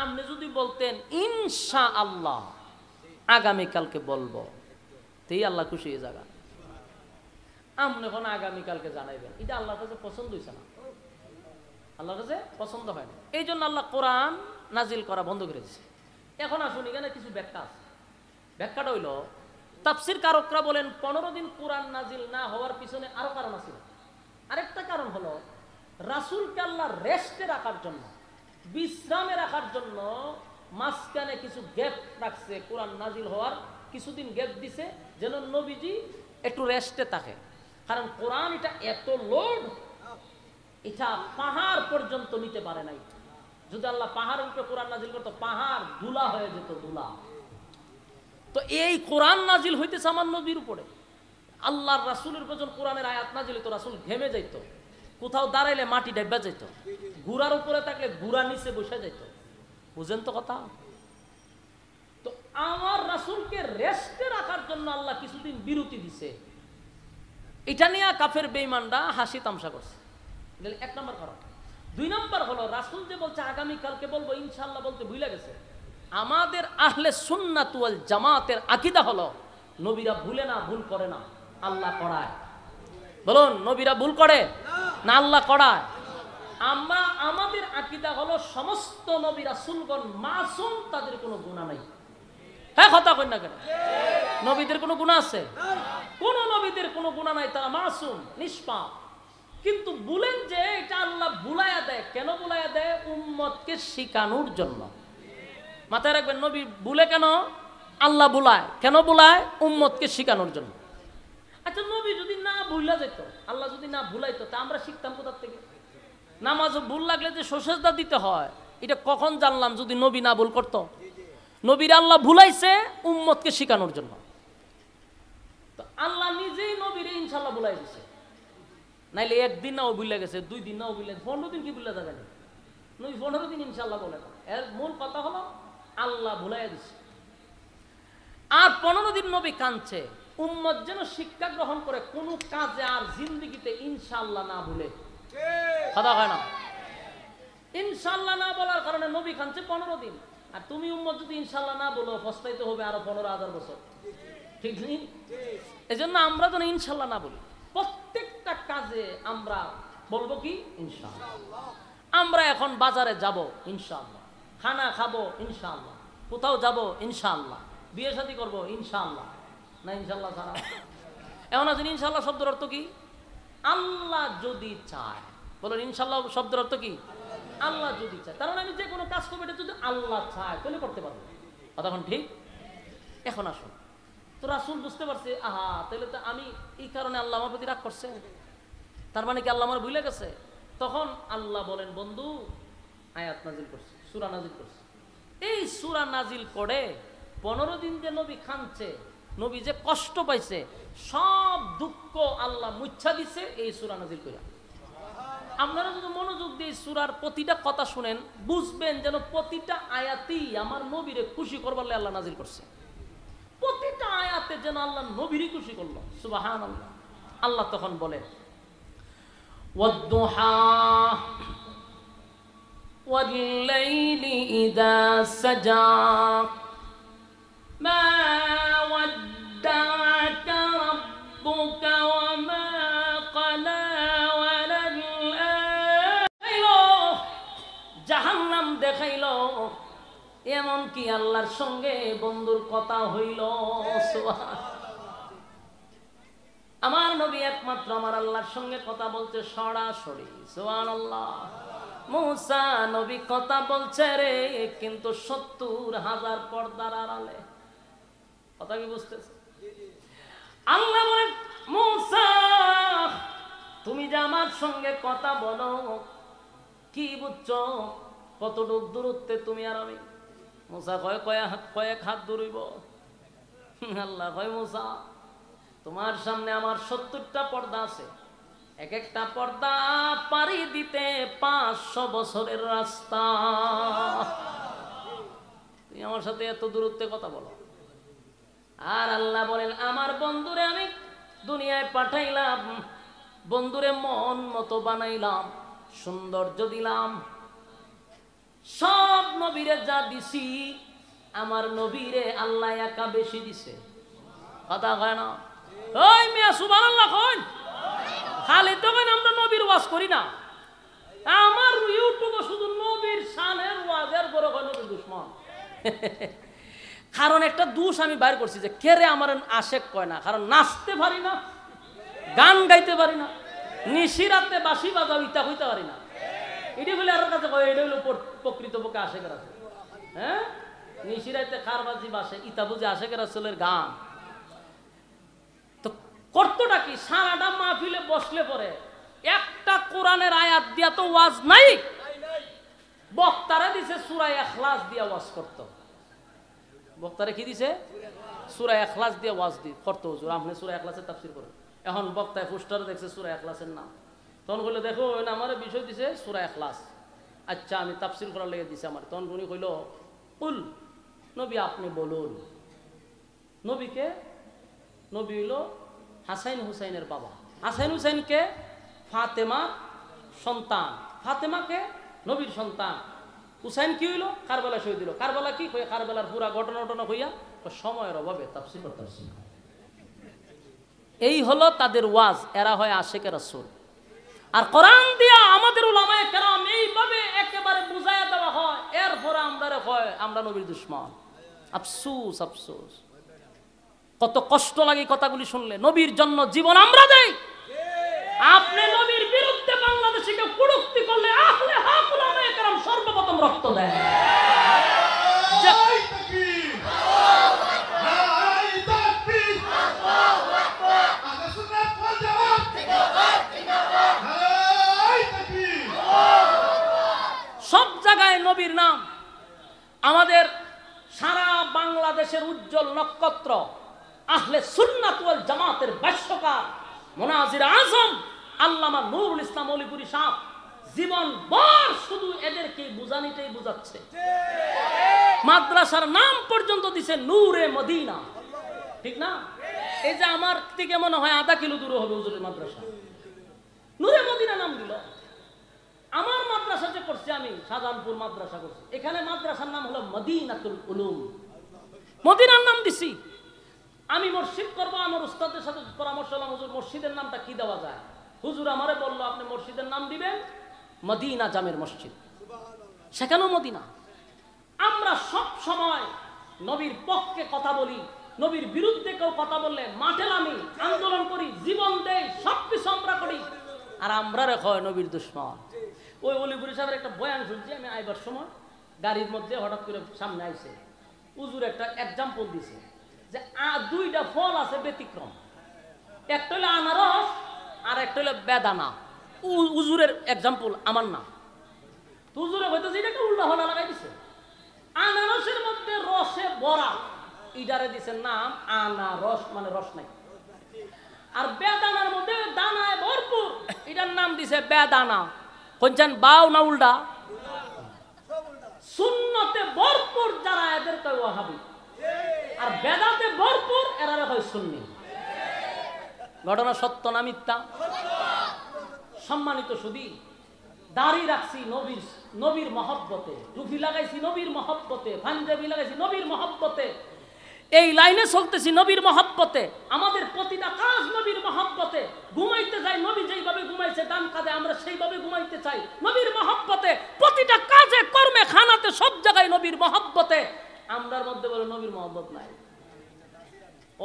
আপনি যদি বলতেন ইনশাআল্লাহ আগামীকালকে বলবো, তেই আল্লাহ খুশি হয়ে যাবে। আপনি এখন আগামীকালকে জানাইবেন, এটা আল্লাহর কাছে পছন্দ হয়েছে না, আল্লাহর কাছে পছন্দ হয় না। এই জন্য আল্লাহ কোরআন নাজিল করা বন্ধ করে দিয়েছে। এখন আসুন এখানে কিছু ব্যাখ্যা আছে। ব্যাখ্যাটা হইল, তাফসীর কারকরা বলেন 15 দিন কোরআন নাজিল না হওয়ার পিছনে আরো কারণ আছে। আরেকটা কারণ হলো রাসূলকে আল্লাহ রেস্টে রাখার জন্য, বিশ্রামে রাখার জন্য মাঝখানে কিছু গ্যাপ রাখছে। কোরআন নাজিল হওয়ার কিছুদিন গ্যাপ দিছে যেন নবীজি একটু রেস্টে থাকে। কারণ কোরআন এটা এত লোড, এটা পাহাড় পর্যন্ত নিতে পারে নাই। যদি আল্লাহ পাহাড়ের উপরে কোরআন নাজিল করতো, পাহাড় ধুলা হয়ে যেত, ধুলা। তো এই কোরআন নাজিল হইতেছে আমার নবীর উপরে। আল্লাহর রাসূলের উপর যখন কোরআনের আয়াত নাজিল হইতো, রাসূল ঘেমে যাইতো, কোথাও দাঁড়াইলে মাটি ডাইবা যাইতো, গুড়ার উপরে থাকলে গুড়া নিচে বসে যাইতো। বুঝেন তো কথা? তো আমার রাসূলকে রেস্টে রাখার জন্য আল্লাহ কিছুদিন বিরতি দিছে। এটা নিয়ে কাফের বেঈমানরা হাসি তামসা করছে। 1 নম্বর কারণ। 2 নম্বর হলো রাসূল যে বলছে আগামীকালকে বলবো ইনশাআল্লাহ বলতে ভুলে গেছে। আমাদের আহলে সুন্নাত ওয়াল জামাতের আকীদা হলো নবীরা ভুলে না, ভুল করে না, আল্লাহ করায়। বলুন, নবীরা ভুল করে না আল্লাহ করায়? আমরা আমাদের আকীদা হলো সমস্ত নবী রাসূলগণ মাসুম, তাদের কোনো গুনাহ নাই। হ্যাঁ কথা কই না কেন? নবীদের কোনো গুনাহ আছে? কোন নবীদের কোনো গুনাহ নাই, তারা মাসুম, নিষ্পাপ। কিন্তু বলেন যে এটা আল্লাহ বুলায়া দেয়। কেন বুলায়া দেয়? উম্মতকে শিখানোর জন্য। মাথায় রাখবেন, নবী বুলে কেন? আল্লাহ বুলায় কেন? বুলায় উম্মতকে শিখানোর জন্য। আচ্ছা, নবী যদি না ভুলা যেত, আল্লাহ যদি না ভুলাইতো, তা আমরা শিখতাম কোথা থেকে? নামাজে ভুল লাগলে যে সেজদা দিতে হয়, এটা কখন জানলাম যদি নবী না ভুল করতো? নবীর আল্লাহ ভুলাইছে উম্মতকে শিখানোর জন্য। তো আল্লাহ নিজেই নবীরে ইনশাআল্লাহ ভুলাই দিছে। নাইলে 1 দিন নাও ভুলে গেছে, 2 দিন নাও ভুলে, 15 দিন কি ভুলে যাবে না? নবী 15 দিন ইনশাআল্লাহ বলে না। এর মূল কথা হলো আল্লাহ ভুলাইয়া দিছে। আর 15 দিন নবী কাঁদছে, উম্মত যেন শিক্ষা গ্রহণ করে কোন কাজে আর জিন্দেগিতে ইনশাআল্লাহ না ভুলে। কথা হয় না? ইনশাআল্লাহ না বলার কারণে নবী কাঁদছে 15 দিন। আর তুমি উম্মত যদি ইনশাআল্লাহ না বলো, পস্তাইতে হবে আরো 15,000 বছর। ঠিক নেই? এজন্য আমরা যেন ইনশাআল্লাহ না বলি। প্রত্যেকটা কাজে আমরা বলবো কি ইনশাআল্লাহ। আমরা এখন বাজারে যাব ইনশাআল্লাহ, খানা খাবো ইনশাআল্লাহ, কোথাও যাব ইনশাআল্লাহ, বিয়ে শাদী করবো ইনশাআল্লাহ, না ইনশাআল্লাহ ছাড়া? এখন আছেন ইনশাআল্লাহ শব্দের অর্থ কি? আল্লাহ যদি চায়। বলুন ইনশাআল্লাহ শব্দের অর্থ কি? আল্লাহ যদি চায়। তার মানে আমি যে কোনো কাজ করবো এটা যদি আল্লাহ চায় তাহলে করতে পারবো। কতক্ষণ ঠিক? এখন আসুন, তো রাসূল বুঝতে পারছে, আহা তাহলে তো আমি এই কারণে আল্লাহ আমার প্রতি রাগ করছে, তার মানে কি আল্লাহ আমার ভুলে গেছে? তখন আল্লাহ বলেন, বন্ধু আয়াত নাজিল করছে, সূরা নাজিল করছে। এই সূরা নাজিল করে 15 দিন যে নবী খানছে, নবী যে কষ্ট পাইছে, সব দুঃখ আল্লাহ মুচ্ছা দিছে এই সূরা নাজিল করে। আপনারা যদি মনোযোগ দিয়ে সূরার প্রতিটা কথা শুনেন, বুঝবেন যেন প্রতিটা আয়াতেই আমার নবীরে খুশি করবার লাগে আল্লাহ নাজিল করছে। প্রতিটা আয়াতে যেন আল্লাহ নবীরই খুশি করলো। সুবহানাল্লাহ। আল্লাহ তখন বলে, ওয়াদ-দুহা ওয়াল-লাইলি ইযা সাজা মা ওয়াদ্দা'আকা রাব্বুকা ওয়া মা ক্বালা ওয়ালাল আখিরা। জাহান্নাম দেখাইলো, এমন কি আল্লাহর সঙ্গে বন্ধুর কথা হইল। আমার নবী একমাত্র আমার আল্লাহর সঙ্গে কথা বলছে সরাসরি। সুবহানাল্লাহ। মুসা নবী কথা বলছে রে, কিন্তু 70,000 পর্দার আড়ালে। কথা কি বুঝতেছে? আল্লাহ বলেন, মুসা তুমি যে আমার সঙ্গে কথা বলো, কি বুঝছো? কতটুক দূরত্বে তুমি আর আমি? মুসা কয় কয়েক হাত দূরইব। আল্লাহ কয়, মুসা তোমার সামনে আমার 70টা পর্দা আছে, এক একটা পর্দা পাড়ি দিতে 500 বছরের রাস্তা। তুমি আমার সাথে এত দূরত্বে কথা বলো। আর আল্লাহ বলেন, আমার বন্ধুরে আমি দুনিয়ায় পাঠাইলাম, বন্ধুরে মন মতো বানাইলাম, সৌন্দর্য দিলাম। সব নবীরে যা দিছি, আমার নবীরে আল্লাহ একা বেশি দিছে। কথা হয় না? ওই মিয়া সুবহানাল্লাহ কইন। খালি তো কইন আমরা নবীর ওয়াজ করি না। আমার ইউটিউবে শুধু নবীর শানের ওয়াজের বড় কয় নবীর দুশমন। কারণ একটা দোষ আমি বাইর করছি যে কেরে আমার আশেক কয় না, কারণ নাচতে পারি না, গান গাইতে পারি না, নিশিরাতে বাঁশি বাজাও ইতা হইতে পারি না। এটা বলে আর কাছে কয় এটা হলো প্রকৃতপক্ষে আশেকের আছে। হ্যাঁ, নিশিরাতে খারবাজি বাসে ইতা বুঝে আশেকের আসলের গান। তো কর্তটা কি? সারাটা মাহফিলে বসলে পরে একটা কোরআনের আয়াত দিয়া তো ওয়াজ নাই, বক্তারে দিছে সূরা ইখলাস দিয়া ওয়াজ করত। বক্তারে কি দিছে? সূরা ইখলাস দিয়া ওয়াজ করত। হুজুর আপনি সূরা ইখলাসের তাফসীর করেন। এখন বক্তায় পোস্টারে দেখছে সূরা ইখলাসের নাম, তখন কইলো দেখো ওই আমার বিষয় দিছে সূরা ইখলাস। আচ্ছা আমি তাফসীর করার লেগে দিছে আমার। তখন উনি কইল, কুল নবী আপনি বলুন। নবীকে, নবী হইল হাসাইন হুসাইনের বাবা। হাসাইন হুসাইনকে ফাতেমার সন্তান, ফাতেমাকে নবীর সন্তান। হুসাইন কি হইল? কারবালা শহীদ হইল। কারবালা কি কই? কারবালার পুরা ঘটনা হইয়া সময়ের অভাবে তাফসীর করতে পারছি না। এই হলো তাদের ওয়াজ। এরা হয় আশিকে রাসূল। আর কোরআন দিয়া আমাদের উলামায়ে কেরাম এইভাবে একেবারে বুঝাইয়া দেওয়া হয়, এরপরে আমরারে হয় আমরা নবীর দুশমন। আফসোস আফসোস, কত কষ্ট লাগে কথাগুলি শুনলে। নবীর জন্য জীবন আমরা দেই। আপনি নবীর বিরুদ্ধে বাংলাদেশে কেউ কুড়ুক্তি করলে আহলে হক উলামায়ে কেরাম সর্বপ্রথম রক্ত দেয়। সব জায়গায় নবীর নাম। আমাদের সারা বাংলাদেশের উজ্জ্বল নক্ষত্র আহলে সুন্নাত ওয়াল জামাতের ভাষ্যকার মুনাজির আজম আল্লামা নুরুল ইসলাম অলিপুরি সাহেব জীবন ভর শুধু এদেরকে বুঝানিতেই বুঝাচ্ছে। মাদ্রাসার নাম পর্যন্ত দিছে নূরে মদিনা। ঠিক না? এই যে আমার থেকে মনে হয় আধা কিলো দূরে হবে হুজুরের মাদ্রাসা, নূরে মদিনা নাম দিল। আমার মাদ্রাসা যে করছি আমি শাহজাহানপুর মাদ্রাসা করছি, এখানে মাদ্রাসার নাম হলো মদিনাতুল উলুম, মদিনার নাম দিছি। আমি মসজিদ করবো, আমার উস্তাদের সাথে পরামর্শ হলাম হুজুর মসজিদের নামটা কি দেওয়া যায়। হুজুর আমারে বললো আপনি মসজিদের নাম দিবেন মদিনা জামের মসজিদ, সেখানেও মদিনা। আমরা সব সময় নবীর পক্ষে কথা বলি, নবীর বিরুদ্ধে কেউ কথা বললে মাঠে নামি আন্দোলন করি, জীবন দেই, সবকিছু আমরা করি, আর আমরা রেখো নবীর দুশ্মন। ওই অলিপুরি সাহেবের একটা বয়ান শুনছি আমি আইবার সময়, গাড়ির মধ্যে হঠাৎ করে সামনে আইছে, হুজুর একটা এক্সাম্পল দিছে যে দুইটা ফল আছে ব্যতিক্রম, একটা হলো আনারস আর একটা হলো বেদানা। হুজুরের এক্সাম্পল, আমার না। হুজুরে হয়তো যেটাকে উল্টা হলা লাগাই দিছে। আনারসের মধ্যে রসে ভরা, ইডারে দিছে নাম আনারস, মানে রস নাই। আর বেদানার মধ্যে দানায় ভরপুর, এটার নাম দিছে বেদানা। কোনছেন বাও না উল্টা? সুন্নতে ভরপুর যারা এদের কয় ওয়াহাবি, আর বেদাতে ভরপুর এরা হয় সুন্নি। ঘটনা সত্য না মিথ্যা? সম্মানিত সুধী, দাড়ি রাখছি নবীর মহব্বতে, টুপি লাগাইছি নবীর মহব্বতে, পাঞ্জাবি লাগাইছি নবীর মহব্বতে, এই লাইনে চলতেছি নবীর মহব্বতে, আমাদের প্রতিটা কাজ নবীর মহব্বতে। ঘুমাইতে যাই নবী যেইভাবে ঘুমাইছে ডান কাঁধে, আমরা সেইভাবে ঘুমাইতে চাই নবীর মহব্বতে। প্রতিটা কাজে কর্মে খানাতে সব জায়গায় নবীর মহব্বতে। আমরার মধ্যে বলে নবীর মহব্বত নাই।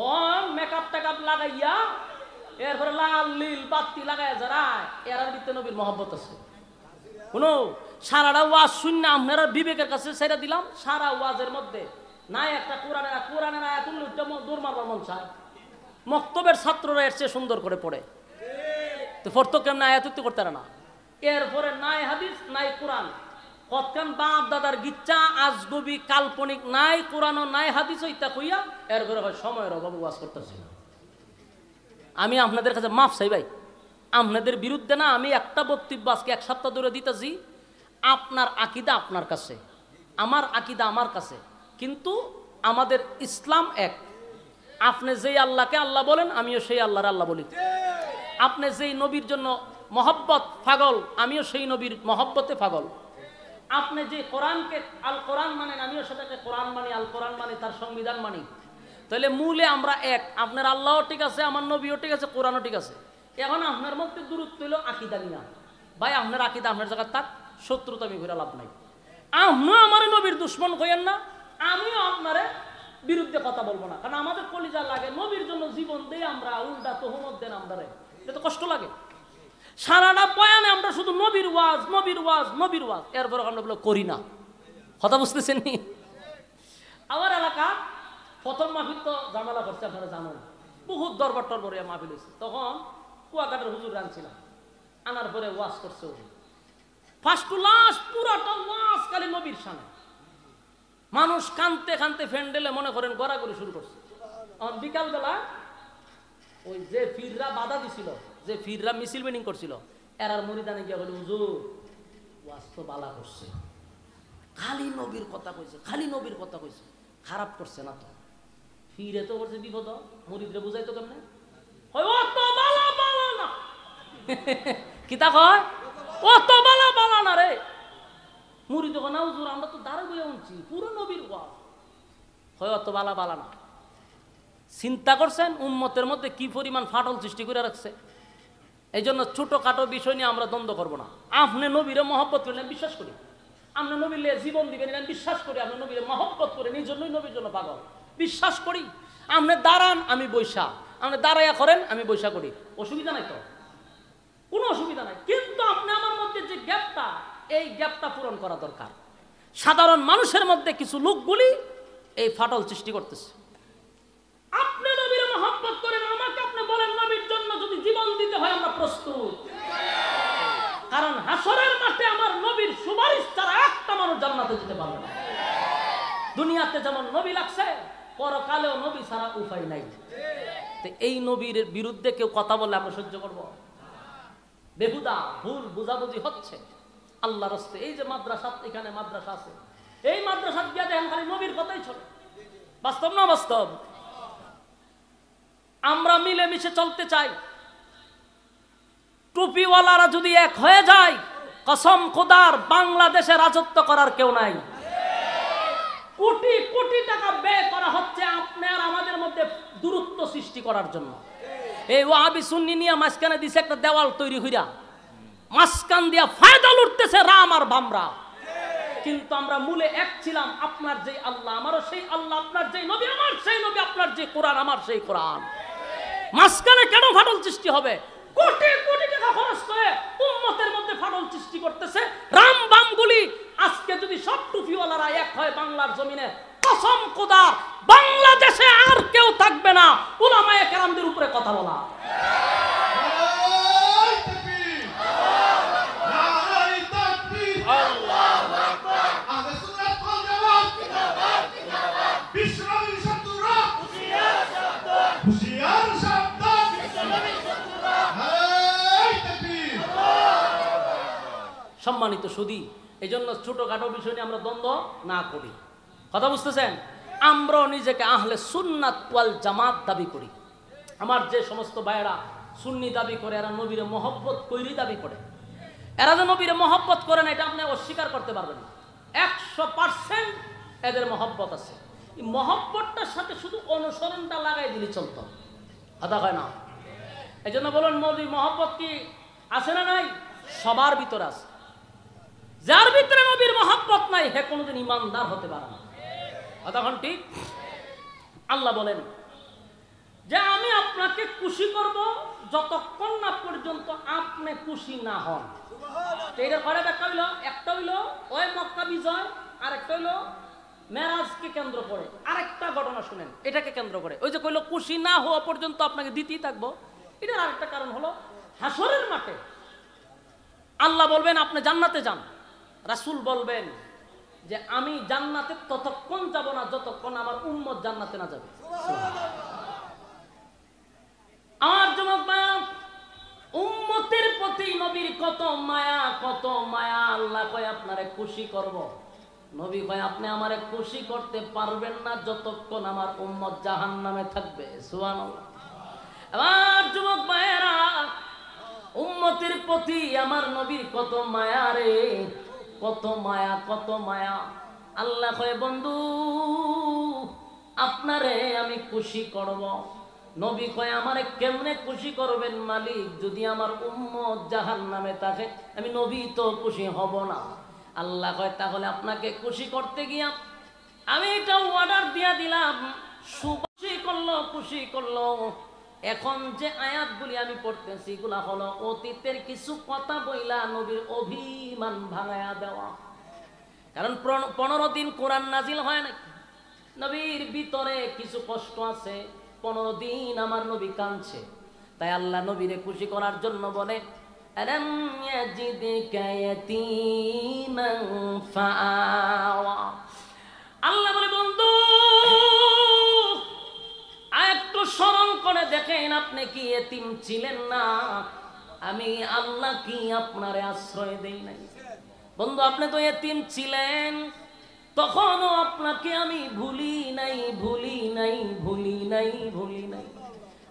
ও মেকআপ টেকআপ লাগাইয়া এরপরে লাল নীল বাতি লাগাইয়া যারা এরার ভিতরে নবীর মহব্বত আছে। শুনো, সারাটা ওয়াজ শূন্য আপনারা বিবেকের কাছে ছেড়ে দিলাম। সারা ওয়াজের মধ্যে নাই একটা কোরআনের আয়াত উল্লেখ দৌড় মারবার মন চায়। মক্তবের ছাত্ররা এর চেয়ে সুন্দর করে পড়ে, তো পড়তো কেমন আয়াত করতে না। এরপরে নাই হাদিস নাই কোরআন, কতক্ষণ বাপ দাদার গিচ্ছা আজগবি কাল্পনিক, নাই কোরআনও নাই হাদিস ইত্যা কইয়া এরপরে হয় সময়ের অভাবে ওয়াজ করতেছি না। আমি আপনাদের কাছে মাফ চাই ভাই, আপনাদের বিরুদ্ধে না, আমি একটা বক্তব্য আজকে এক সপ্তাহ ধরে দিতেছি। আপনার আকিদা আপনার কাছে, আমার আকিদা আমার কাছে, কিন্তু আমাদের ইসলাম এক। আপনি যেই আল্লাহকে আল্লাহ বলেন, আমিও সেই আল্লাহর আল্লাহ বলি। আপনি যেই নবীর জন্য মহব্বত পাগল, আমিও সেই নবীর মহব্বতে পাগল। আপনি যে কোরআনকে আল কোরআন মানেন, আমিও সেটাকে কোরআন মানি, আল কোরআন মানি, তার সংবিধান মানি। তাহলে মূলে আমরা এক। আপনার আল্লাহও ঠিক আছে, আমার নবীও ঠিক আছে, কোরআনও ঠিক আছে। এখন আপনার মধ্যে দূরত্ব হইল আকিদা নিয়া। ভাই আপনার আকিদা আপনার জায়গায় তার, শত্রুতা আমি ঘুরে লাভ নাই। আপনিও আমার নবীর দুশ্মন কইেন না, আমিও আপনার বিরুদ্ধে কথা বলবো না। কারণ আমাদের কলিজা লাগে, নবীর জন্য জীবন দেই আমরা, উল্টা তোহমত দেন আমরা, এটা তো কষ্ট লাগে। সারাটা বয়ানে আমরা শুধু নবীর ওয়াজ নবীর ওয়াজ নবীর ওয়াজ, এরপর আমরা বলে করি না। কথা বুঝতেছেন নি? আমার এলাকা প্রথম মাহফিল তো জামেলা করছে, আপনারা জানেন, বহুত দরবার টরবর মাহফিল হয়েছে। তখন কুয়াকাটার হুজুর আনছিলাম, আনার পরে ওয়াজ করছে ফার্স্ট টু লাস্ট পুরাটা ওয়াজ খালি নবীর সামনে। মানুষ কানতে কানতে ফ্যান্ডেলে মনে করেন গড়াগড়ি শুরু করছে। বিকালবেলা ওই যে ফিররা বাধা দিছিল, যে ফিররা মিছিল মিটিং করছিল, এরার মরিদানে গিয়ে বলে হুজুর ওয়াজ তো বালা করছে, খালি নবীর কথা কইছে, খালি নবীর কথা কইছে, খারাপ করছে না তো। ফিরে তো করছে বিপদ, মুরিদরে বুঝাইতো কেমনে? কিতা কয় ও তো বালা বালা না রে। মুরিদ না হুজুর আমরা তো দাঁড়ে বইয়া উঠছি, পুরো নবীর ওয়াজ হয়, অত বালা বালা না। চিন্তা করছেন উম্মতের মধ্যে কি পরিমাণ ফাটল সৃষ্টি করে রাখছে। এই জন্য ছোটখাটো বিষয় নিয়ে আমরা দ্বন্দ্ব করবো না। আপনি নবীরে মহব্বত করলেন, বিশ্বাস করি। আপনি নবীর জীবন দিবেন, বিশ্বাস করি। আপনি নবীরে মহব্বত করে নিজন্যই নবীর জন্য পাগল, বিশ্বাস করি। আপনি দাঁড়ান, আমি বৈশা, আপনি দাঁড়াইয়া করেন, আমি বৈশা করি, অসুবিধা নাই তো, কোনো অসুবিধা নাই। কিন্তু আপনি আমার মধ্যে যে গ্যাপটা, এই গ্যাপটা পূরণ করা দরকার। সাধারণ মানুষের মধ্যে কিছু লোকগুলি এই ফাটল সৃষ্টি করতেছে। আপনি নবীর মহব্বত করেন, আমাকে আপনি বলেন নবীর জন্য যদি জীবন দিতে হয় আমরা প্রস্তুত। কারণ হাসরের মাঠে আমার নবীর সুপারিশ ছাড়া একটা মানুষ জান্নাতে যেতে পারবে না। দুনিয়াতে যেমন নবী লাগছে, পরকালেও নবী ছাড়া উপায় নাই। তো এই নবীর বিরুদ্ধে কেউ কথা বললে আমরা সহ্য করব? বেহুদা ভুল বুঝাবুঝি হচ্ছে আল্লাহর রাস্তায়। এই যে মাদ্রাসা, এখানে মাদ্রাসা আছে, এই মাদ্রাসা গিয়ে দেখেন খালি নবীর কথাই চলে। বাস্তব না বাস্তব? আমরা মিলেমিশে চলতে চাই। টুপিওয়ালারা যদি এক হয়ে যায়, কসম খোদার বাংলাদেশে রাজত্ব করার কেউ নাই। কোটি কোটি টাকা ব্যয় করা হচ্ছে আপনার আমাদের মধ্যে দূরত্ব সৃষ্টি করার জন্য। এই ওয়াহাবি সুন্নি নিয়ে মাঝখানে দিছে একটা দেওয়াল তৈরি হইরা, মাঝখান দিয়া ফায়দা লুটতেছে রাম আর বামরা। কিন্তু আমরা মূলে এক ছিলাম। আপনার যে আল্লাহ আমারও সেই আল্লাহ, আপনার যে নবী আমার সেই নবী, আপনার যে কোরআন আমার সেই কোরআন। মাঝখানে কেন ফাটল সৃষ্টি হবে? কোটি কোটি টাকা খরচ করে উম্মতের মধ্যে ফাটল সৃষ্টি করতেছে রাম বামগুলি। আজকে যদি সব টুপিওয়ালারা এক হয় বাংলার জমিনে, কসম খোদার বাংলাদেশে আর কেউ থাকবে না উলামায়ে কেরামদের উপরে কথা বলা। সম্মানিত সুধী, এই জন্য ছোটখাটো বিষয় নিয়ে আমরা দ্বন্দ্ব না করি। কথা বুঝতেছেন? আমরাও নিজেকে আহলে সুন্নাত ওয়াল জামাত দাবি করি। আমার যে সমস্ত ভাইয়েরা সুন্নি দাবি করে, এরা নবীরে মহব্বত কইরি দাবি করে। এরা যে নবীরে মহব্বত করে না, এটা আপনি অস্বীকার করতে পারবেন না। 100% এদের মহব্বত আছে। এই মহব্বতটার সাথে শুধু অনুসরণটা লাগাই দিলে চলতো, কথা হয় না। এই জন্য বলুন, নবীর মহব্বত কি আছে না নাই? সবার ভিতরে আছে। যার ভিতরে নবীর মহব্বত নাই, হে কোনোদিন ইমানদার হতে পারে না। তখন ঠিক আল্লাহ বলেন যে আমি আপনাকে খুশি করব যতক্ষণ না পর্যন্ত আপনি খুশি না হন। এইটা করে ব্যাখ্যা হইল, একটা হইল ওই মক্কা বিজয়, আরেকটা হইল মেরাজকে কেন্দ্র করে। আরেকটা ঘটনা শুনেন, এটাকে কেন্দ্র করে। ওই যে কইল খুশি না হওয়া পর্যন্ত আপনাকে দিতেই থাকবো, এটার আরেকটা কারণ হলো হাসরের মাঠে আল্লাহ বলবেন আপনি জান্নাতে যান। রাসূল বলবেন যে আমি জান্নাতে ততক্ষণ যাব না যতক্ষণ আমার উম্মত জান্নাতে না যাবে। আমার যুবক ভাই, উম্মতের প্রতি নবীর কত মায়া, কত মায়া। আল্লাহ কয় আপনারে খুশি করব, নবী কয় আপনি আমারে খুশি করতে পারবেন না যতক্ষণ আমার উম্মত জাহান্নামে থাকবে। সুবহানাল্লাহ। আমার যুবক ভাইয়েরা, উম্মতের প্রতি আমার নবীর কত মায়া রে, কত মায়া, কত মায়া। আল্লাহ কয় বন্ধু আপনারে আমি খুশি করব। নবী কয় আমারে কেমনে খুশি করবেন মালিক? যদি আমার উম্মত জাহান্নামে থাকে আমি নবী তো খুশি হব না। আল্লাহ কয় তাহলে আপনাকে খুশি করতে গিয়া আমি এটা অর্ডার দিয়া দিলাম। খুশি করলো, খুশি করলো। এখন যে আয়াতগুলি আমি পড়তেছি এগুলা হলো অতীতের কিছু কথা বইলা নবীর অভিমান ভাঙায়া দেওয়া। কারণ 15 দিন কোরআন নাজিল হয় না, নবীর ভিতরে কিছু কষ্ট আছে। 15 দিন আমার নবী কাঁদছে। তাই আল্লাহ নবীরে খুশি করার জন্য বলে আলাম ইয়াজিদকা ইয়াতীমান ফাআওয়া। আল্লাহ বলে বন্ধু একটু স্মরণ করে দেখেন আপনি কি এতিম ছিলেন না? আমি আল্লাহ কি আপনারে আশ্রয় দেই নাই? বন্ধু আপনি তো এতিম ছিলেন, তখনও আপনাকে আমি ভুলি নাই, ভুলি নাই, ভুলি নাই, ভুলি নাই।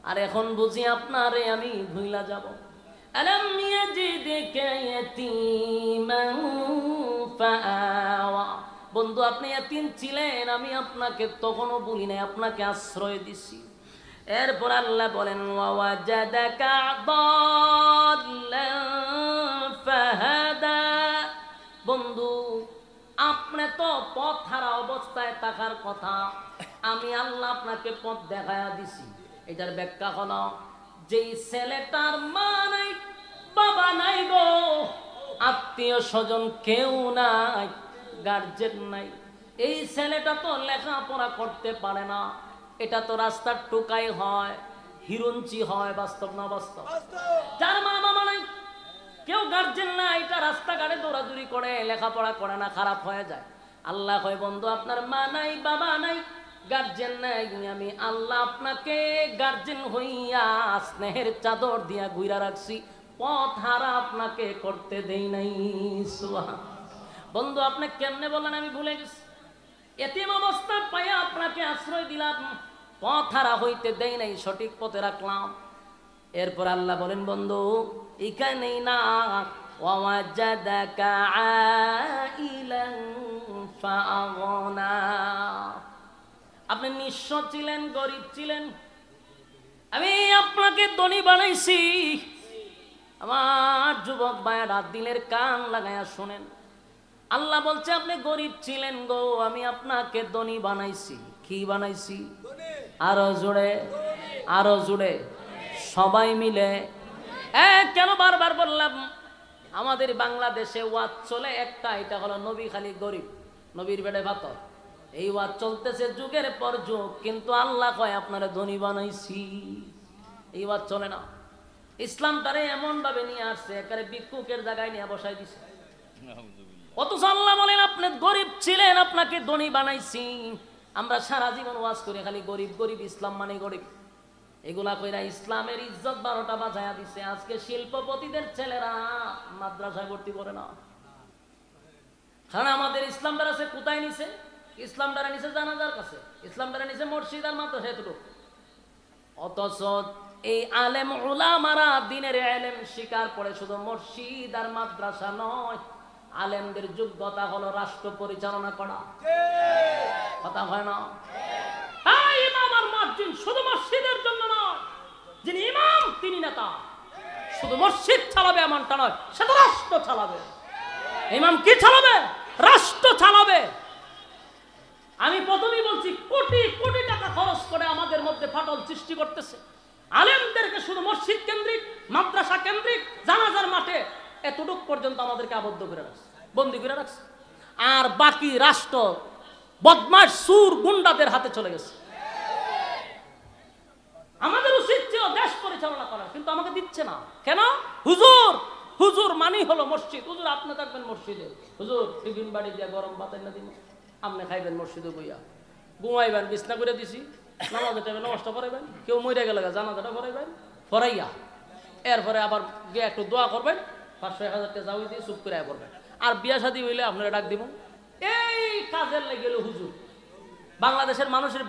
আর এখন বুঝি আপনারে আমি ভুইলা যাব। আলাম ইয়াজিদকা ইয়াতীমান ফাআওয়া। বন্ধু আপনি এতিম ছিলেন, আমি আপনাকে তখনও ভুলি নাই, আপনাকে আশ্রয় দিছি। এরপর আল্লাহ বলেন ওয়াজাদাকা দাল্লান ফাহাদা। বন্ধু আপনি তো পথ হারা অবস্থায় থাকার কথা, আমি আল্লাহ আপনাকে পথ দেখায়া দিছি। এটার ব্যাখ্যা হলো যেই ছেলেটার মা নাই, বাবা নাই গো, আত্মীয় স্বজন কেউ নাই, গার্জেন নাই, এই ছেলেটা তো লেখাপড়া করতে পারে না। এটা তো রাস্তার টোকাই হয়, হিরঞ্চি হয়। বাস্তব না বাস্তব? যার মা বাবা নাই, কেউ গার্জেন না, এটা রাস্তাঘাটে দৌড়াদৌড়ি করে, লেখাপড়া করে না, খারাপ হয়ে যায়। আল্লাহ কয় বন্ধু আপনার মা নাই, বাবা নাই, গার্জেন নাই, আমি আল্লাহ আপনাকে গার্জেন হইয়া স্নেহের চাদর দিয়া গুইরা রাখছি, পথ হারা আপনাকে করতে দেই নাই। সুবহান। বন্ধু আপনি কেমনে বললেন আমি ভুলে গেছি? এতিম অবস্থা পাইয়া আপনাকে আশ্রয় দিলাম, পথ হারা হইতে দেই নাই, সঠিক পথে রাখলাম। এরপর আল্লাহ বলেন বন্ধু এখানেই না, ওয়াজাদাকা আইলান ফাআগনা, আপনি নিঃস্ব ছিলেন, গরিব ছিলেন, আমি আপনাকে ধনী বানাইছি। আমার যুবক ভাইয়েরা দিলের কান লাগায়া শুনেন, আল্লাহ বলছে আপনি গরিব ছিলেন গো, আমি আপনাকে ধনী বানাইছি। কি বানাইছি? আরো জোরে, আরো জোরে, সবাই মিলে। কেন বারবার বললাম? আমাদের বাংলাদেশে ওয়াজ চলে একটা, এটা হলো নবী খালি গরিব, নবীর বেড়ে ভাতর। এই ওয়াজ চলতেছে যুগের পর যুগ, কিন্তু আল্লাহ কয় আপনারা ধনী বানাইছি। এই ওয়াজ চলে না। ইসলামটারে এমন ভাবে নিয়ে আসছে, একেবারে ভিক্ষুকের জায়গায় নিয়ে বসাই দিছে। অথচ আল্লাহ বলেন আপনি গরিব ছিলেন, আপনাকে ধনী বানাইছি। আমরা সারা জীবন ওয়াজ করে খালি গরিব গরিব, ইসলাম মানে গরিব, এগুলা কইরা ইসলামের ইজ্জত 12টা বাজায়া দিছে। আজকে শিল্পপতিদের ছেলেরা মাদ্রাসায় ভর্তি করে না, কারণ আমাদের ইসলামটার আছে কোথায় নিছে? ইসলামটারে নিছে জানাজার কাছে, ইসলামটারে নিছে মসজিদ আর মাদ্রাসা, এতটুকু। অথচ এই আলেম উলামারা দিনের ইলম শিকার করে শুধু মসজিদ আর মাদ্রাসা নয়, আলেমদের যোগ্যতা হলো রাষ্ট্র পরিচালনা করা। কথা হয় না? ইমাম আর মুয়াজ্জিন শুধু মসজিদের জন্য নয়, যিনি ইমাম তিনি নেতা। শুধু মসজিদ চালাবে এমনটা নয়, সে তো রাষ্ট্র চালাবে। ইমাম কি চালাবে? রাষ্ট্র চালাবে। আমি প্রথমেই বলছি, কোটি কোটি টাকা খরচ করে আমাদের মধ্যে ফাটল সৃষ্টি করতেছে। আলেমদেরকে শুধু মসজিদ কেন্দ্রিক, মাদ্রাসা কেন্দ্রিক, জানাজার মাঠে এতটুক পর্যন্ত আমাদেরকে আবদ্ধ করে রাখছে, বন্দী করে রাখছে। আর বাকি রাষ্ট্র বদমাশ সুর গুন্ডাদের হাতে চলে গেছে। আমাদের উচিত ছিল দেশ পরিচালনা করা, কিন্তু আমাকে দিচ্ছে না। কেন? হুজুর, হুজুর মানি হলো মসজিদ। হুজুর আপনি থাকবেন মসজিদে, হুজুর টিফিন বাড়ি দিয়া গরম ভাত না দিন, আপনি খাইবেন মসজিদে বইয়া, ঘুমাইবেন, বিছনা করে দিছি, নামাজের টাইমে নষ্ট করাইবেন, কেউ মরে গেলে জানাজাটা করাইবেন, ফরাইয়া এরপরে আবার গিয়ে একটু দোয়া করবেন, 500-1000 টাকা যাওয়াই দিয়ে চুপ করে করবেন। আর বিয়া শাদী হইলে আপনারা ডাক দিব। এই কাজের লেগে গেল হুজুর। বাংলাদেশের মানুষের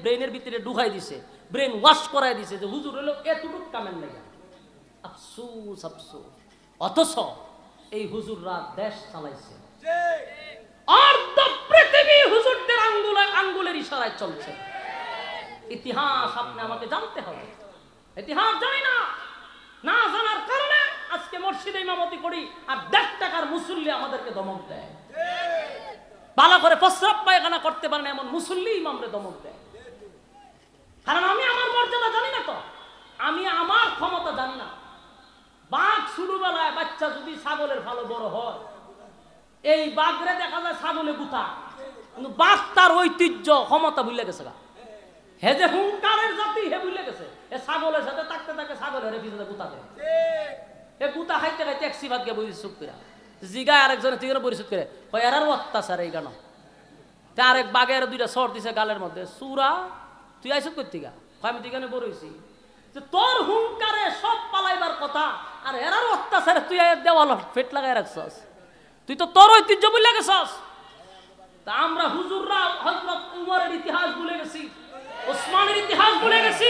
ব্রেইনের ভিতরে ঢুকাই দিছে, ব্রেন ওয়াশ করাই দিছে যে হুজুর হলো এতটুক কামের লেগে। আফসোস আফসোস। অথচ এই হুজুররা দেশ চালাইছে, অর্ধ পৃথিবী হুজুরদের আঙ্গুলের ইশারায় চলছে। ইতিহাস আপনি আমাকে জানতে হবে। ইতিহাস জানি না, না জানার কারণে আজকে মসজিদে ইমামতি করি আর 1.5 টাকার মুসল্লি আমাদেরকে ধমক দেয়। ভালো করে প্রস্রাব পায়খানা করতে পারে না এমন মুসল্লি ইমামরে ধমক দেয়। কারণ আমি আমার মর্যাদা জানি না, তো আমি আমার ক্ষমতা জানি না। বাঘ ছোটবেলায় বাচ্চা যদি ছাগলের ভালো বড় হয়, এই বাঘরে দেখা যায় ছাগলে গুতা, কিন্তু বাঘ তার ঐতিহ্য ক্ষমতা ভুলে গেছে। হে যে হুঙ্কারের জাতি, হে ভুলে গেছে। এ ছাগলের সাথে থাকতে থাকে ছাগলের পিছনে গুতা দেয়। এ গুতা খাইতে খাইতে এক সিবাদ গে বুঝি চুপ করে জিগায় আরেকজনের থেকে পরিশোধ করে কয় এরার অত্যাচার এই গান। আরেক বাঘের 2টা সর দিছে গালের মধ্যে। সুরা তুই আইস কোথেকে? আমি তো এখানে বড় হইছি। তোর হুঙ্কারে সব পালাইবার কথা, আর এরার অত্যাচারে তুই দেওয়াল ফেট লাগাই রাখছস। তুই তো তোর ঐতিহ্য ভুলে গেছস। তা আমরা হুজুররা হযরত উমরের ইতিহাস ভুলে গেছি, ওসমানের ইতিহাস ভুলে গেছি,